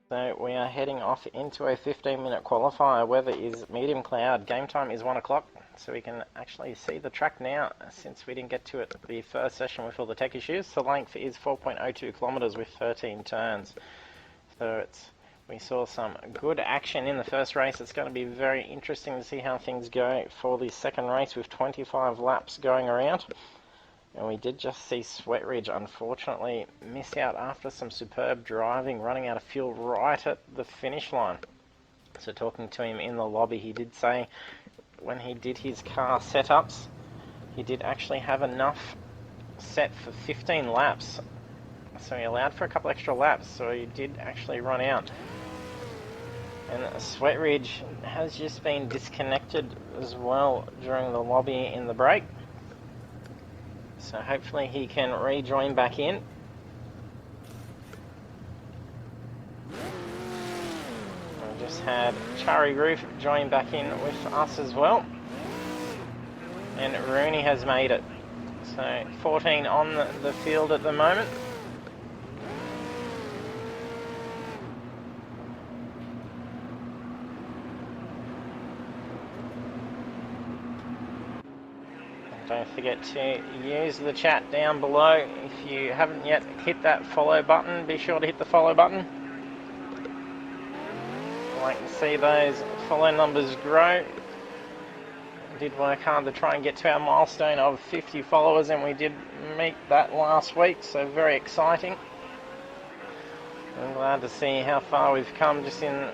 So we are heading off into a 15-minute qualifier. Weather is medium cloud. Game time is 1 o'clock, so we can actually see the track now since we didn't get to it the first session with all the tech issues. The length is 4.02 kilometres with 13 turns. So we saw some good action in the first race. It's going to be very interesting to see how things go for the second race with 25 laps going around. And we did just see Sweatridge unfortunately miss out after some superb driving, running out of fuel right at the finish line. So talking to him in the lobby, he did say when he did his car setups, he did actually have enough set for 15 laps. So he allowed for a couple extra laps, so he did actually run out. And Sweatridge has just been disconnected as well during the lobby in the break. So hopefully he can rejoin back in. We just had Chari Roof join back in with us as well. And Rooney has made it. So 14 on the field at the moment. Don't forget to use the chat down below. If you haven't yet hit that follow button, be sure to hit the follow button. I'd like to see those follow numbers grow. We did work hard to try and get to our milestone of 50 followers, and we did meet that last week, so very exciting. I'm glad to see how far we've come just in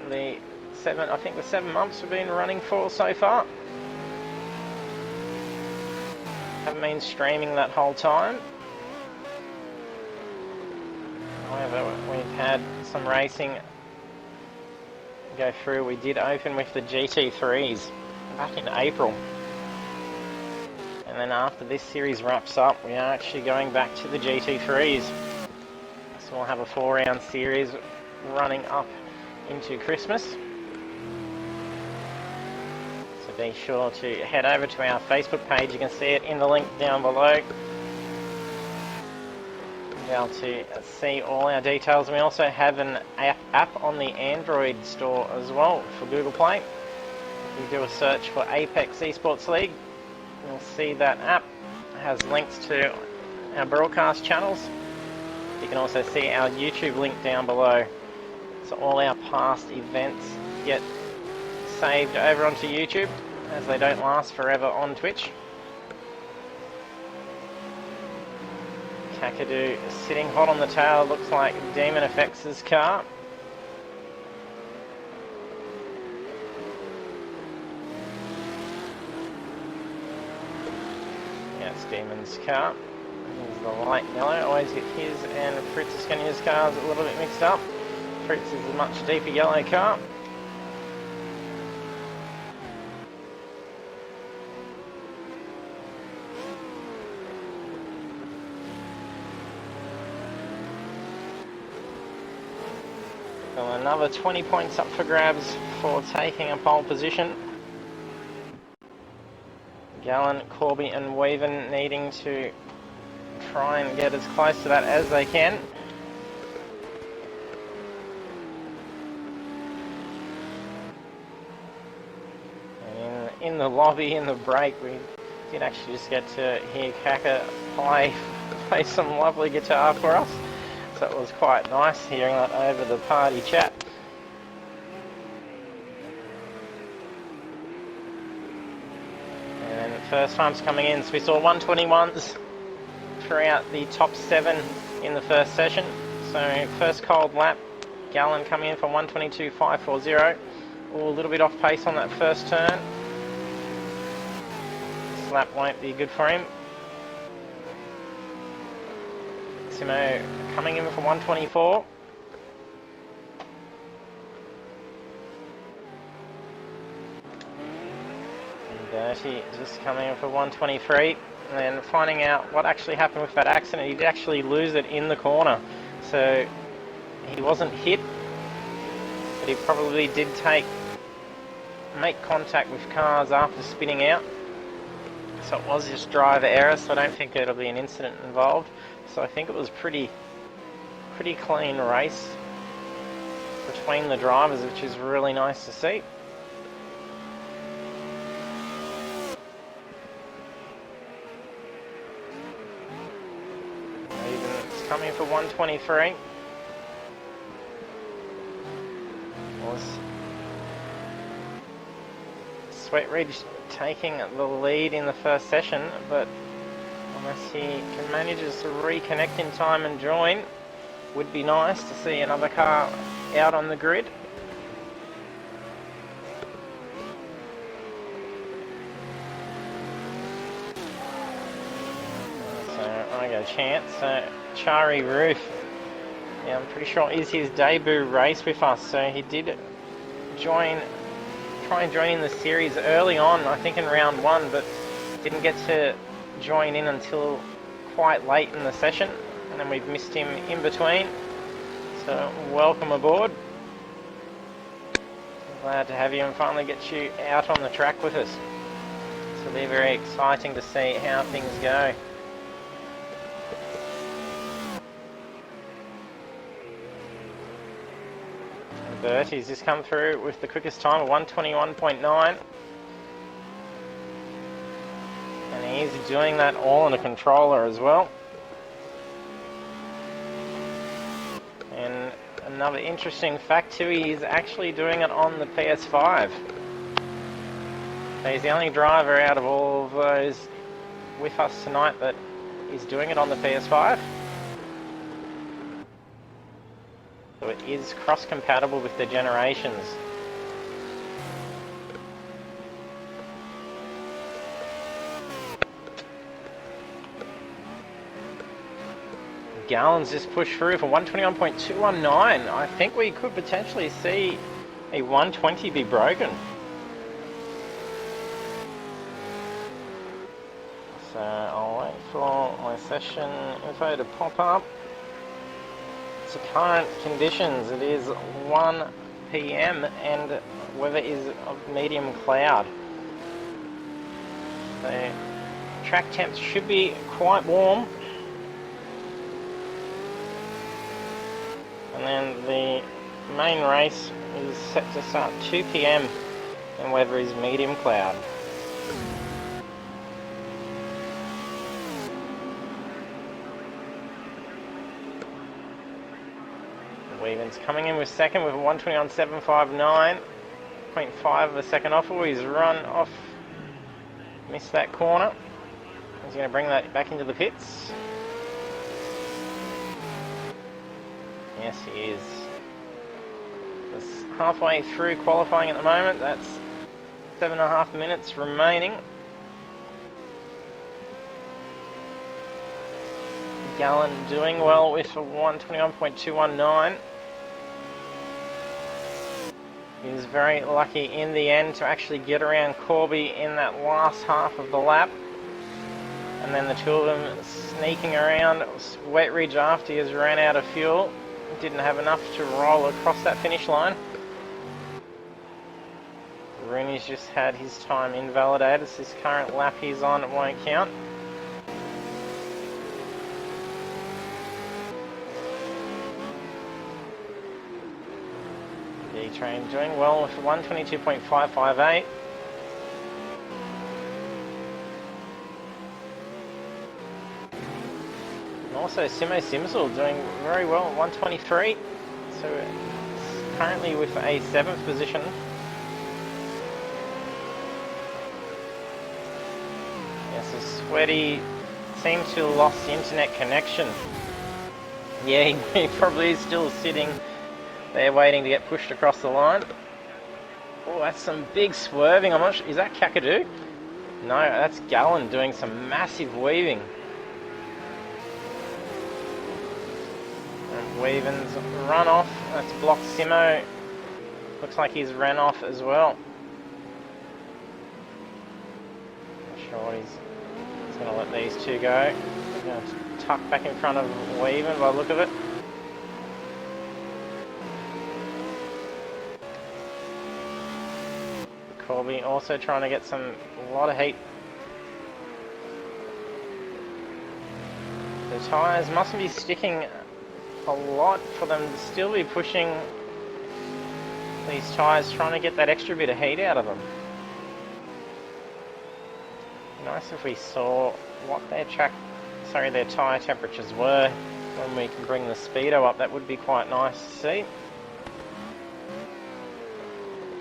the 7 months we've been running for so far. Haven't been streaming that whole time. However, we've had some racing go through. We did open with the GT3s back in April. And then after this series wraps up, we are actually going back to the GT3s. So we'll have a 4-round series running up into Christmas. Be sure to head over to our Facebook page. You can see it in the link down below. You'll be able to see all our details. And we also have an app on the Android store as well for Google Play. If you do a search for Apex eSports League, you'll see that app has links to our broadcast channels. You can also see our YouTube link down below. So all our past events get saved over onto YouTube, as they don't last forever on Twitch. Kakadu sitting hot on the tail, looks like Demon FX's car. Yeah, it's Demon's car. Here's the light yellow. Always get his and Fritz Scania's cars a little bit mixed up. Fritz is a much deeper yellow car. Another 20 points up for grabs for taking a pole position. Gallen, Corby and Weaven needing to try and get as close to that as they can. And in the lobby, in the break, we did actually just get to hear Kaka play some lovely guitar for us. So it was quite nice hearing that over the party chat. And first times coming in, so we saw 121s throughout the top 7 in the first session. So first cold lap, Gallen coming in for 122.540. A little bit off pace on that first turn. This lap won't be good for him. Simo coming in for 124. And Bertie just coming in for 123. And then finding out what actually happened with that accident. He did actually lose it in the corner. So he wasn't hit, but he probably did make contact with cars after spinning out. So it was just driver error, so I don't think there'll be an incident involved. So I think it was pretty clean race between the drivers, which is really nice to see. It's coming for 123. Sweat Ridge taking the lead in the first session, but unless he can manages to reconnect in time and join, would be nice to see another car out on the grid. So I go Chance. So Chari Roof, yeah, I'm pretty sure is his debut race with us. So he did try and join in the series early on, I think in round 1, but didn't get to join in until quite late in the session, and then we've missed him in between. So welcome aboard. Glad to have you and finally get you out on the track with us. So it'll be very exciting to see how things go. Bertie's just come through with the quickest time of 121.9. And he's doing that all on a controller as well. And another interesting fact too, he's actually doing it on the PS5. So he's the only driver out of all of those with us tonight that is doing it on the PS5. So it is cross-compatible with the generations. Gallons just pushed through for 121.219. I think we could potentially see a 120 be broken. So I'll wait for my session info to pop up. So current conditions, it is 1 PM and weather is of medium cloud. So track temps should be quite warm. And then the main race is set to start 2 PM and weather is medium cloud. Weaven's coming in with second with a 121.759, 0.5 of a second off. He's run off, missed that corner. He's going to bring that back into the pits. Yes, he is. It's halfway through qualifying at the moment. That's 7.5 minutes remaining. Gallen doing well with a 121.219. He was very lucky in the end to actually get around Corby in that last half of the lap. And then the two of them sneaking around Wet Ridge after he has ran out of fuel. Didn't have enough to roll across that finish line. Rooney's just had his time invalidated, so this current lap he's on won't count. D-Train doing well with 122.558. And also Simo Simsel doing very well at 123. So it's currently with a 7th position. Yes, so Sweaty seems to have lost the internet connection. Yeah, he probably is still sitting there waiting to get pushed across the line. Oh, that's some big swerving. I'm not sure. Is that Kakadu? No, that's Gallen doing some massive weaving. And Weaven's run off. That's blocked Simo. Looks like he's ran off as well. Not sure what he's going to let these two go. He's going to tuck back in front of Weaven by the look of it. Corby also trying to get a lot of heat The tyres mustn't be sticking a lot for them to still be pushing these tyres, trying to get that extra bit of heat out of them. Nice if we saw what their tyre temperatures were when we can bring the speedo up. That would be quite nice to see.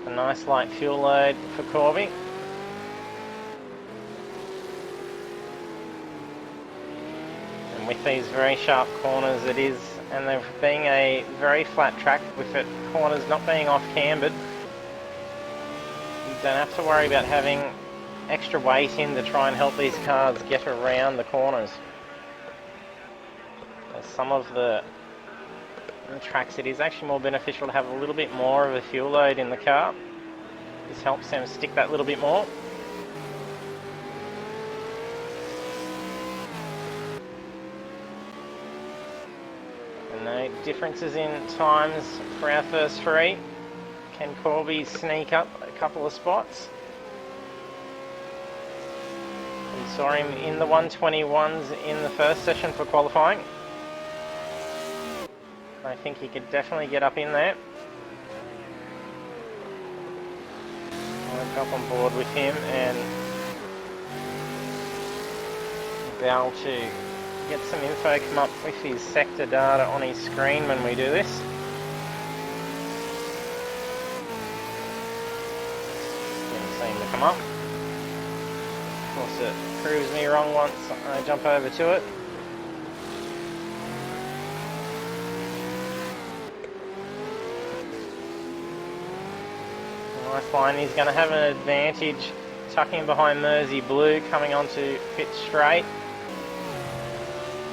A nice light fuel load for Corby. And with these very sharp corners it is, and there being a very flat track with it, corners not being off cambered, you don't have to worry about having extra weight in to try and help these cars get around the corners. As some of the tracks it is actually more beneficial to have a little bit more of a fuel load in the car. This helps them stick that little bit more. And no differences in times for our first three. Can Corby sneak up a couple of spots? We saw him in the 121s in the first session for qualifying. I think he could definitely get up in there. I'll jump on board with him and be able to get some info come up with his sector data on his screen when we do this. Didn't seem to come up. Of course it proves me wrong once I jump over to it. Nice line. He's going to have an advantage tucking behind Mersey Blue, coming onto pit straight.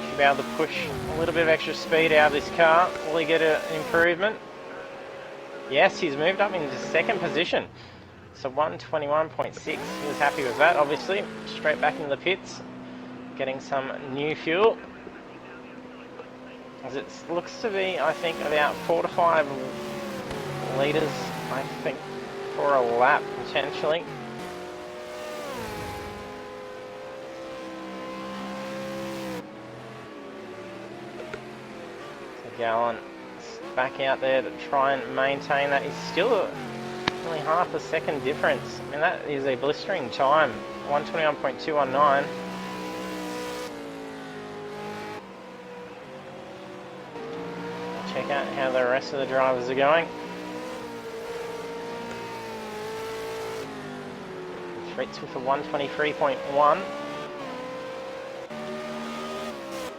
Should be able to push a little bit of extra speed out of this car. Will he get an improvement? Yes, he's moved up into second position. So 121.6. He was happy with that, obviously. Straight back into the pits, getting some new fuel. As it looks to be, I think, about 4 to 5 litres, I think, for a lap potentially. So Gallon back out there to try and maintain that. He's still only half a second difference. I mean, that is a blistering time. 121.219. Check out how the rest of the drivers are going. Fritz with a 123.1.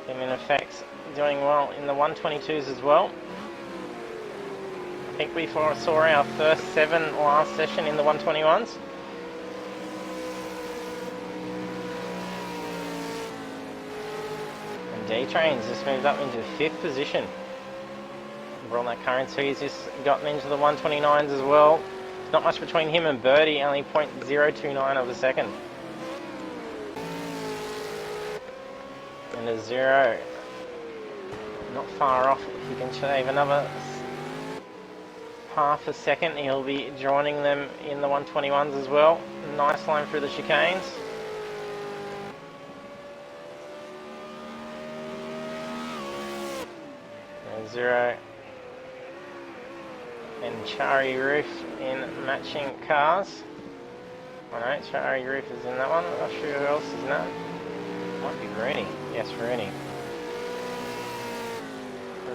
Him in effect doing well in the 122s as well. I think we saw our first 7 last session in the 121s. And D-Train's just moved up into 5th position. We're on that current, so he's just gotten into the 129s as well. Not much between him and Birdie, only 0.029 of a second. And a 0. Not far off. If he can shave another half a second, he'll be joining them in the 121s as well. Nice line through the chicanes. And 0. And Chari Roof in matching cars. I know Chari Roof is in that one. I'm not sure who else is in that. Might be Rooney. Yes, Rooney.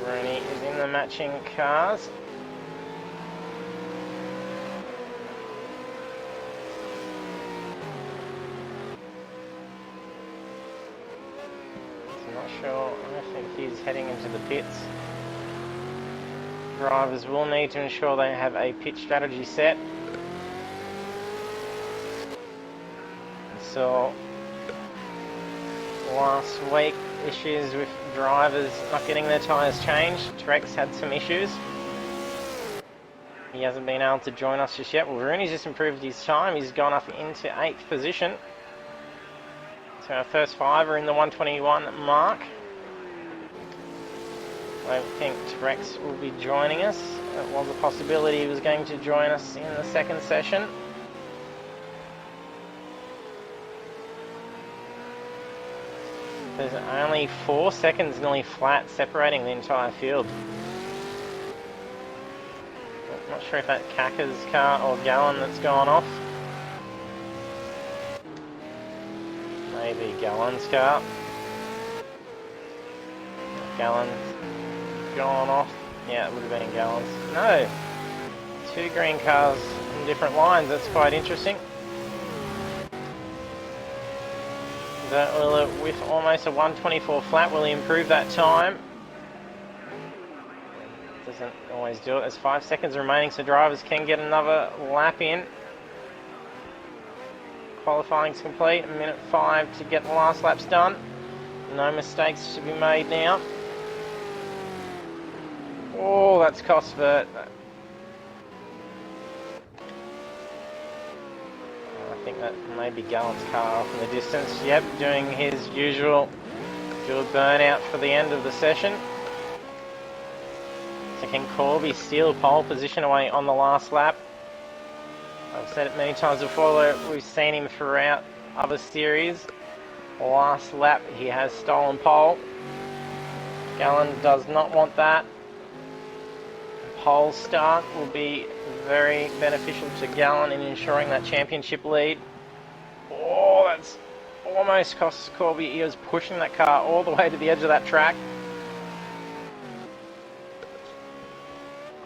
Rooney is in the matching cars. I'm not sure. I think he's heading into the pits. Drivers will need to ensure they have a pit strategy set. So last week, issues with drivers not getting their tyres changed. Trex had some issues. He hasn't been able to join us just yet. Well, Rooney's just improved his time. He's gone up into 8th position. So our first 5 are in the 121 mark. I don't think Trex will be joining us. It was a possibility he was going to join us in the second session. There's only 4 seconds nearly flat separating the entire field. I'm not sure if that's Kaka's car or Gallon that's gone off. Maybe Gallon's car. Gallon's gone off. Yeah, it would have been Gallon's. No! 2 green cars on different lines. That's quite interesting. With almost a 124 flat, will he improve that time? Doesn't always do it. There's 5 seconds remaining, so drivers can get another lap in. Qualifying's complete. 1:05 to get the last laps done. No mistakes to be made now. Oh, that's cost Vert. I think that may be Gallon's car off in the distance. Yep, doing his usual burnout for the end of the session. So can Corby steal pole position away on the last lap? I've said it many times before, we've seen him throughout other series. Last lap he has stolen pole. Gallon does not want that. Pole start will be very beneficial to Gallon in ensuring that championship lead. Oh, that's almost cost Corby. He was pushing that car all the way to the edge of that track.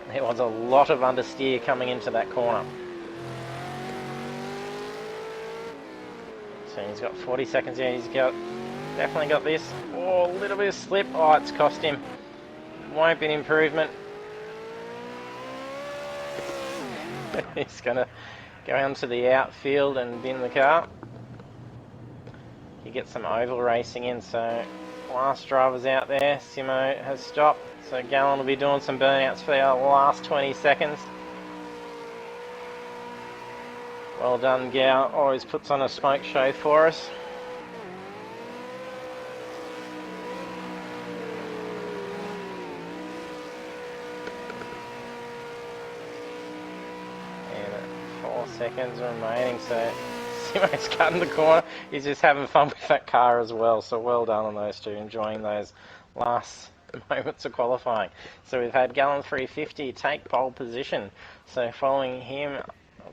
There was a lot of understeer coming into that corner. So he's got 40 seconds here. He's definitely got this. Oh, a little bit of slip. Oh, it's cost him. Won't be an improvement. He's going to go onto the outfield and bin the car. He gets some oval racing in, so last driver's out there. Simo has stopped, so Gallon will be doing some burnouts for the last 20 seconds. Well done, Gal. Always puts on a smoke show for us. And 4 seconds remaining, so Simo's cutting the corner. He's just having fun with that car as well, so well done on those two, enjoying those last moments of qualifying. So we've had Gallon 350 take pole position. So following him,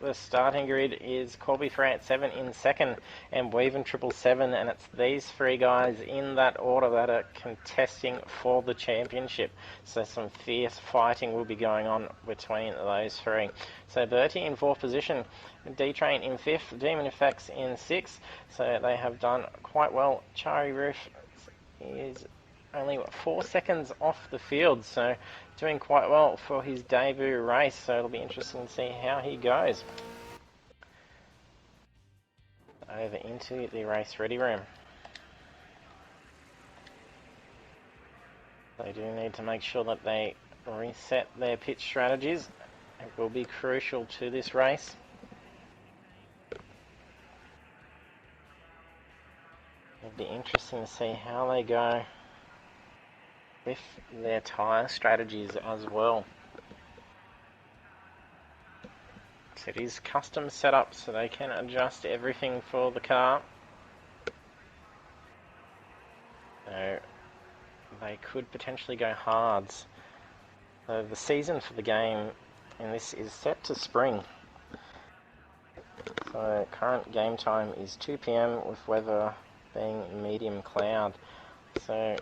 the starting grid is Corby 387 in second and Weaven 777, and it's these 3 guys in that order that are contesting for the championship. So some fierce fighting will be going on between those 3. So Bertie in 4th position, D-Train in 5th, Demon Effects in 6th. So they have done quite well. Chari Roof is only 4 seconds off the field, so doing quite well for his debut race, so it'll be interesting to see how he goes. Over into the race ready room. They do need to make sure that they reset their pit strategies. It will be crucial to this race. It'll be interesting to see how they go with their tyre strategies as well. So it is custom set up, so they can adjust everything for the car. So they could potentially go hards. So the season for the game in this is set to spring. So current game time is 2 PM with weather being medium cloud. So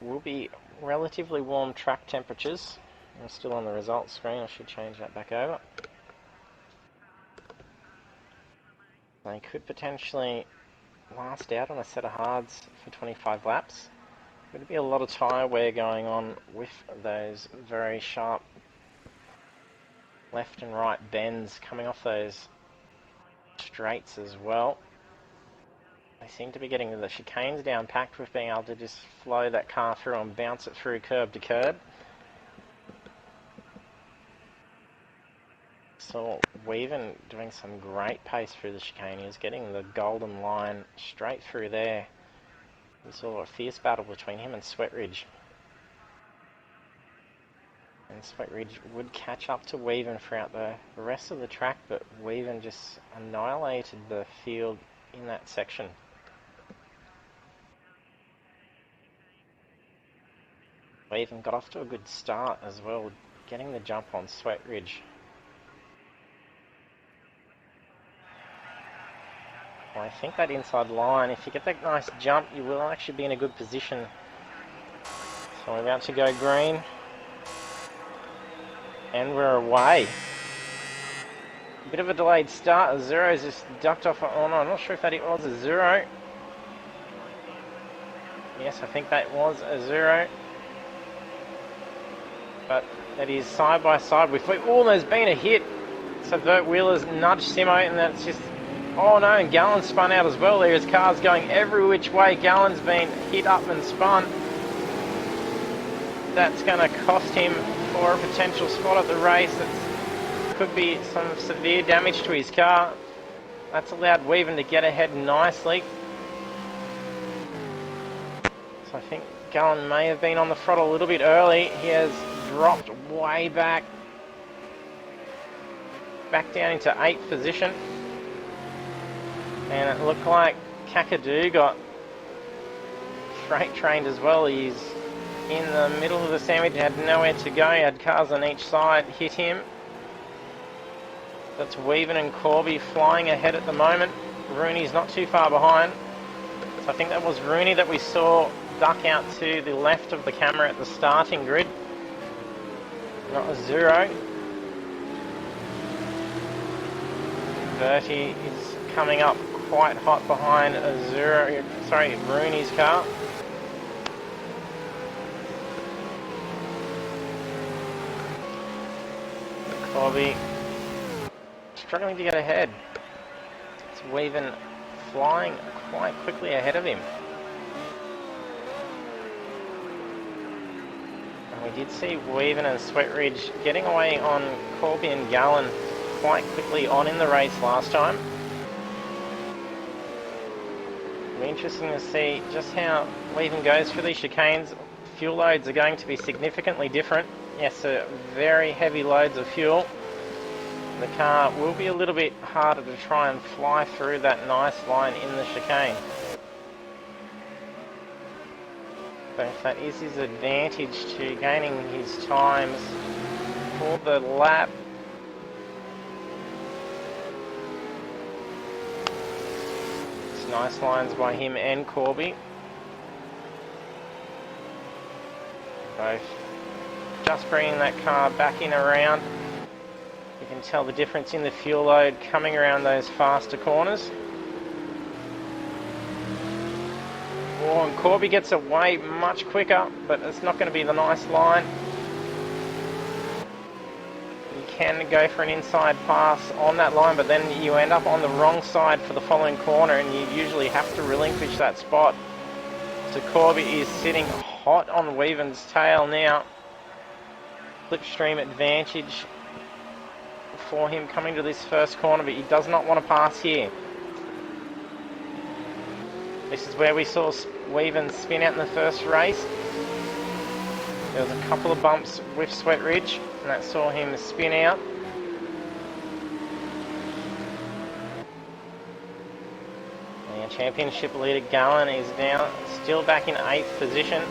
will be relatively warm track temperatures. I'm still on the results screen, I should change that back over. They could potentially last out on a set of hards for 25 laps. There'd be a lot of tyre wear going on with those very sharp left and right bends coming off those straights as well. They seem to be getting the chicanes down packed with being able to just flow that car through and bounce it through curb to curb. So Weaven doing some great pace through the chicane. He was getting the golden line straight through there. We saw a fierce battle between him and Sweatridge. And Sweatridge would catch up to Weaven throughout the rest of the track, but Weaven just annihilated the field in that section. We even got off to a good start as well, getting the jump on Sweat Ridge. Well, I think that inside line, if you get that nice jump, you will actually be in a good position. So we're about to go green. And we're away. A bit of a delayed start. A zero's just ducked off. Oh no, I'm not sure if that was a zero. Yes, I think that was a zero. But that is side by side with... Oh, there's been a hit. So Vert Wheeler's nudged Simo, and that's just... Oh no, and Gallen's spun out as well. There's cars going every which way. Gallen's been hit up and spun. That's going to cost him for a potential spot at the race. That could be some severe damage to his car. That's allowed Weaven to get ahead nicely. So I think Gallen may have been on the throttle a little bit early. He has dropped way back down into 8th position. And it looked like Kakadu got freight trained as well. He's in the middle of the sandwich, had nowhere to go, he had cars on each side hit him. That's Weaven and Corby flying ahead at the moment. Rooney's not too far behind. So I think that was Rooney that we saw duck out to the left of the camera at the starting grid. Not a zero. Bertie is coming up quite hot behind a zero, sorry, Rooney's car. Corby struggling to get ahead. It's Weaven flying quite quickly ahead of him. And we did see Weaven and Sweat Ridge getting away on Corby and Gallen quite quickly on in the race last time. It'll be interesting to see just how Weaven goes for these chicanes. Fuel loads are going to be significantly different. Yes, very heavy loads of fuel. The car will be a little bit harder to try and fly through that nice line in the chicane. But if that is his advantage to gaining his times for the lap. It's nice lines by him and Corby. Both just bringing that car back in around. You can tell the difference in the fuel load coming around those faster corners. Oh, and Corby gets away much quicker, but it's not going to be the nice line. You can go for an inside pass on that line, but then you end up on the wrong side for the following corner, and you usually have to relinquish that spot. So Corby is sitting hot on Weaven's tail now. Slipstream advantage for him coming to this first corner, but he does not want to pass here. This is where we saw Weaven spin out in the first race. There was a couple of bumps with Sweat Ridge, and that saw him spin out. And championship leader Gallen is now still back in 8th position.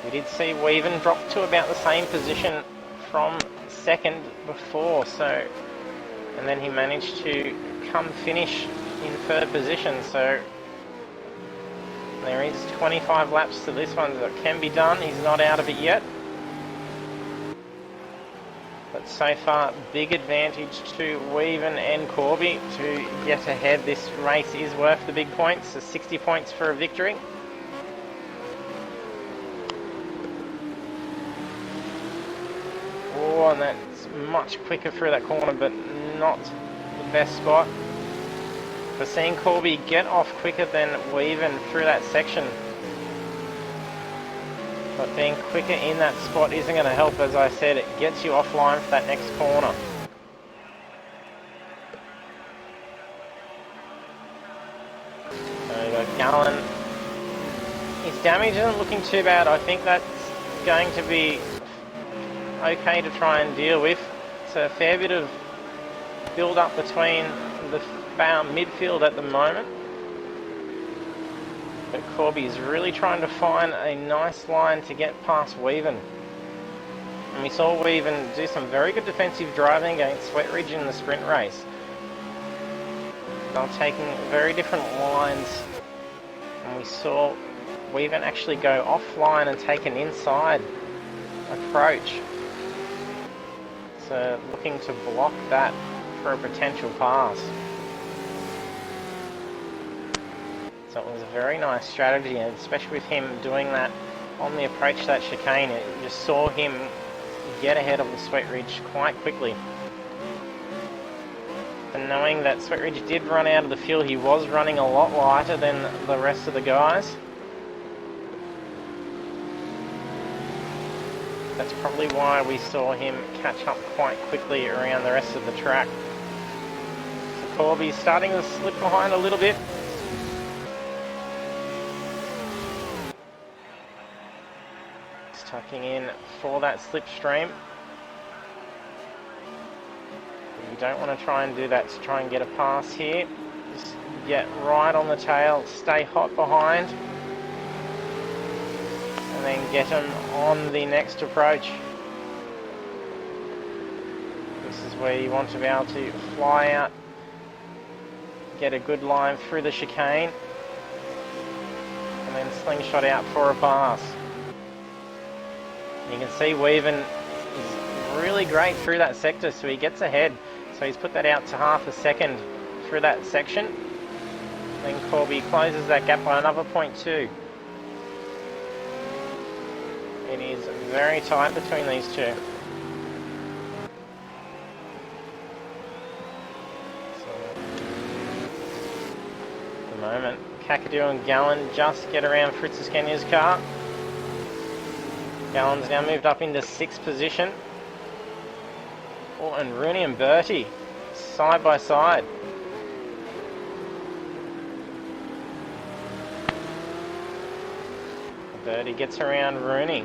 We did see Weaven drop to about the same position from 2nd before, so, and then he managed to come finish in 3rd position, so there is 25 laps to this one that can be done. He's not out of it yet, but so far big advantage to Weaven and Corby to get ahead. This race is worth the big points, so 60 points for a victory. Oh, and that's much quicker through that corner, but not the best spot. But seeing Corby get off quicker than Weaven through that section. But being quicker in that spot isn't going to help. As I said, it gets you offline for that next corner. So you got Gallen. His damage isn't looking too bad. I think that's going to be okay to try and deal with. It's a fair bit of build up between the midfield at the moment. But Corby's really trying to find a nice line to get past Weaven. And we saw Weaven do some very good defensive driving against Sweatridge in the sprint race. They're taking very different lines, and we saw Weaven actually go offline and take an inside approach. So looking to block that for a potential pass. So it was a very nice strategy, and especially with him doing that on the approach to that chicane, it just saw him get ahead of the Sweatridge quite quickly. And knowing that Sweatridge did run out of the field, he was running a lot lighter than the rest of the guys. That's probably why we saw him catch up quite quickly around the rest of the track. So Corby's starting to slip behind a little bit. He's tucking in for that slipstream. You don't want to try and do that to try and get a pass here. Just get right on the tail, stay hot behind, and then get him on the next approach. This is where you want to be able to fly out, get a good line through the chicane, and then slingshot out for a pass. You can see Weaven is really great through that sector, so he gets ahead. So he's put that out to half a second through that section. Then Corby closes that gap by another 0.2. It is very tight between these two. So, at the moment, Kakadu and Gallen just get around Fritz's Kenya's car. Gallen's now moved up into 6th position. Oh, and Rooney and Bertie, side by side. Bertie gets around Rooney.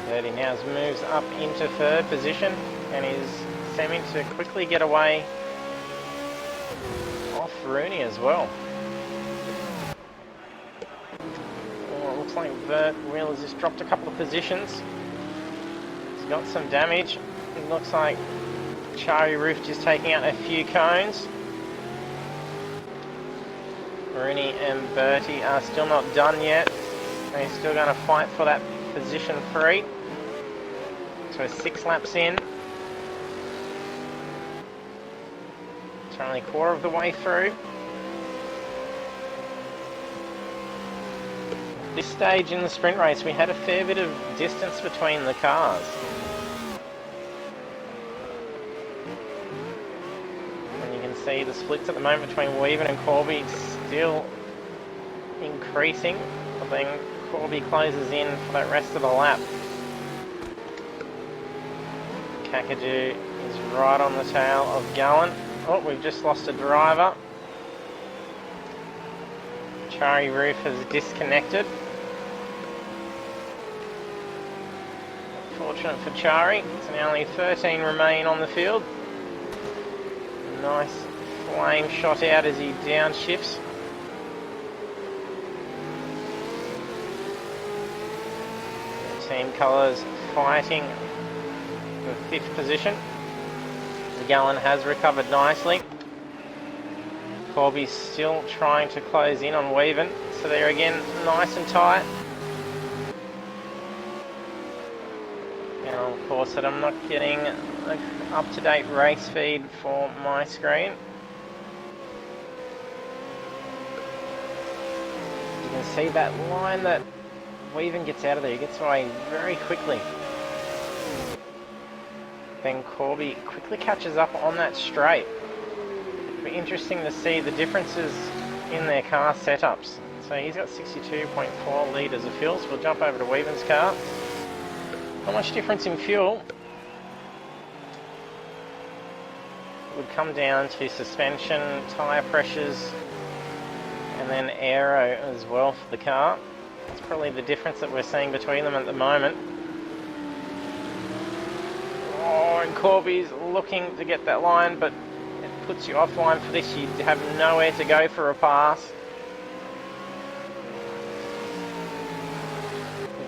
Bertie now moves up into 3rd position and is seeming to quickly get away off Rooney as well. Oh, it looks like Bert Wheeler's just dropped a couple of positions. Got some damage. It looks like Charlie Roof just taking out a few cones. Rooney and Bertie are still not done yet. They're still going to fight for that position 3. So 6 laps in. It's only a quarter of the way through. At this stage in the sprint race, we had a fair bit of distance between the cars. See the splits at the moment between Weaven and Corby still increasing, but then Corby closes in for that rest of the lap. Kakadu is right on the tail of Gallen. Oh, we've just lost a driver. Chari Roof has disconnected. Fortunate for Chari, so now only 13 remain on the field. Nice flame shot out as he downshifts. The team colours fighting for 5th position. Gallen has recovered nicely. Corby's still trying to close in on Weaven, so they're again nice and tight. And of course that I'm not getting an up-to-date race feed for my screen. You can see that line that Weaven gets out of there, he gets away very quickly. Then Corby quickly catches up on that straight. It'll be interesting to see the differences in their car setups. So he's got 62.4 litres of fuel, so we'll jump over to Weaven's car. Not much difference in fuel. It would come down to suspension, tyre pressures, and then aero as well for the car. That's probably the difference that we're seeing between them at the moment. Oh, and Corby's looking to get that line, but puts you offline for this. You have nowhere to go for a pass.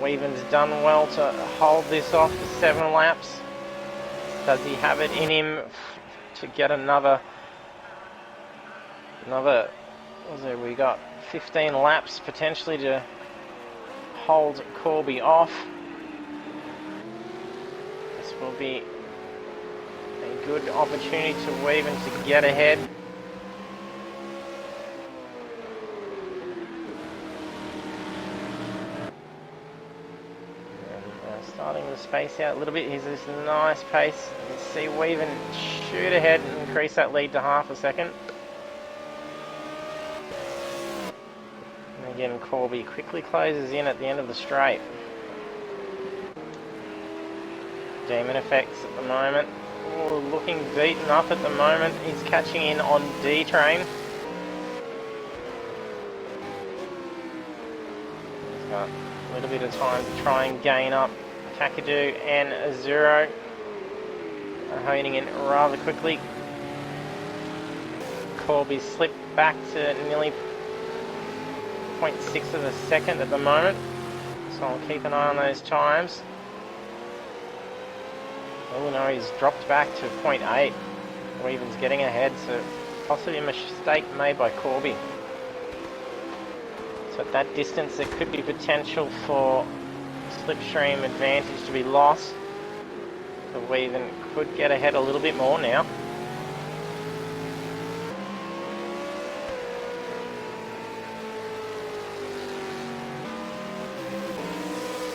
Weaven's done well to hold this off for 7 laps. Does he have it in him to get another, what was it, we got 15 laps potentially to hold Corby off. This will be a good opportunity to Weaven to get ahead. Starting to space out a little bit. Here's this nice pace. You can see Weaven shoot ahead and increase that lead to half a second. And again, Corby quickly closes in at the end of the straight. Demon effects at the moment. Oh, looking beaten up at the moment. He's catching in on D-Train. He's got a little bit of time to try and gain up. Kakadu and Azuro are honing in rather quickly. Corby slipped back to nearly 0.6 of a second at the moment, so I'll keep an eye on those times. Oh no, he's dropped back to 0.8. Weaven's getting ahead, so possibly a mistake made by Corby. So at that distance there could be potential for slipstream advantage to be lost. The Weaven could get ahead a little bit more now.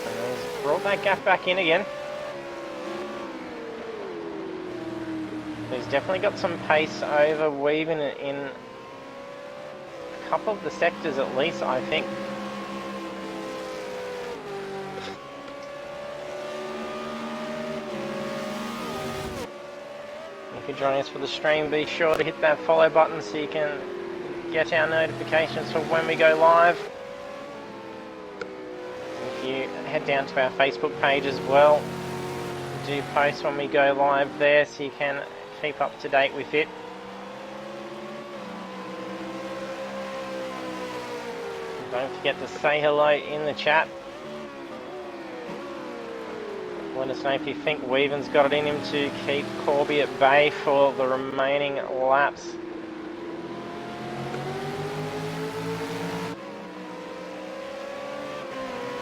And he's brought that gap back in again. He's definitely got some pace over Weaven in a couple of the sectors at least, I think. If you're joining us for the stream, be sure to hit that follow button so you can get our notifications for when we go live. If you head down to our Facebook page as well, we do post when we go live there so you can keep up to date with it. Don't forget to say hello in the chat. Let us know if you think Weaven's got it in him to keep Corby at bay for the remaining laps.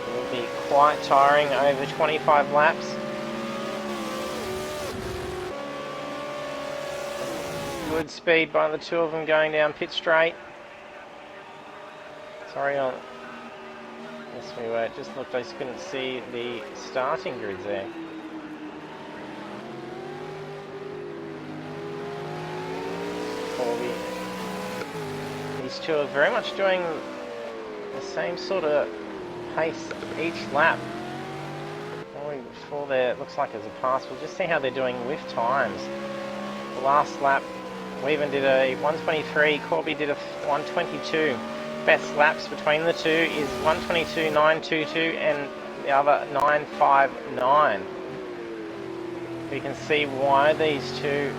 It will be quite tiring over 25 laps. Good speed by the two of them going down pit straight. Sorry, yes, we were. It just looked, I just couldn't see the starting grids there. Corby. These two are very much doing the same sort of pace each lap. Before there, it looks like there's a pass. We'll just see how they're doing with times. The last lap, Weaven did a 1:23, Corby did a 1:22. Best laps between the two is 1:22.922 and the other 9:59. We can see why these two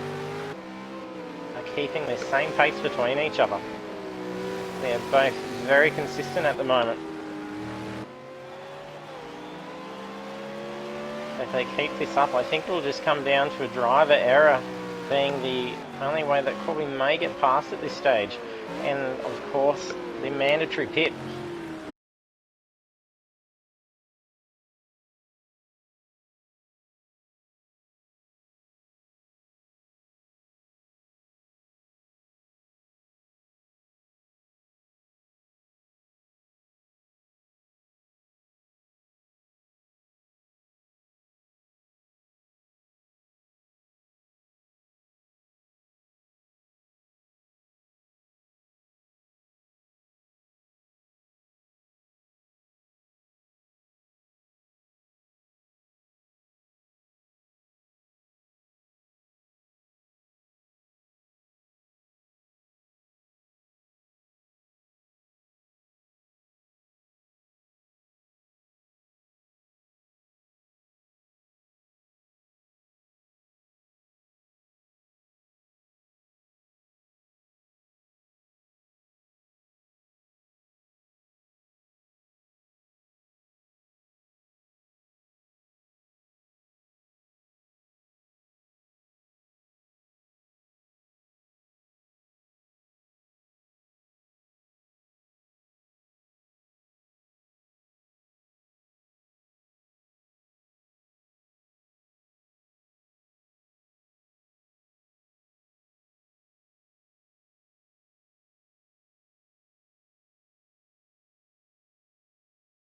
are keeping the same pace between each other. They're both very consistent at the moment. If they keep this up, I think it'll just come down to a driver error being the only way that Corby may get past at this stage. And of course, the mandatory pit.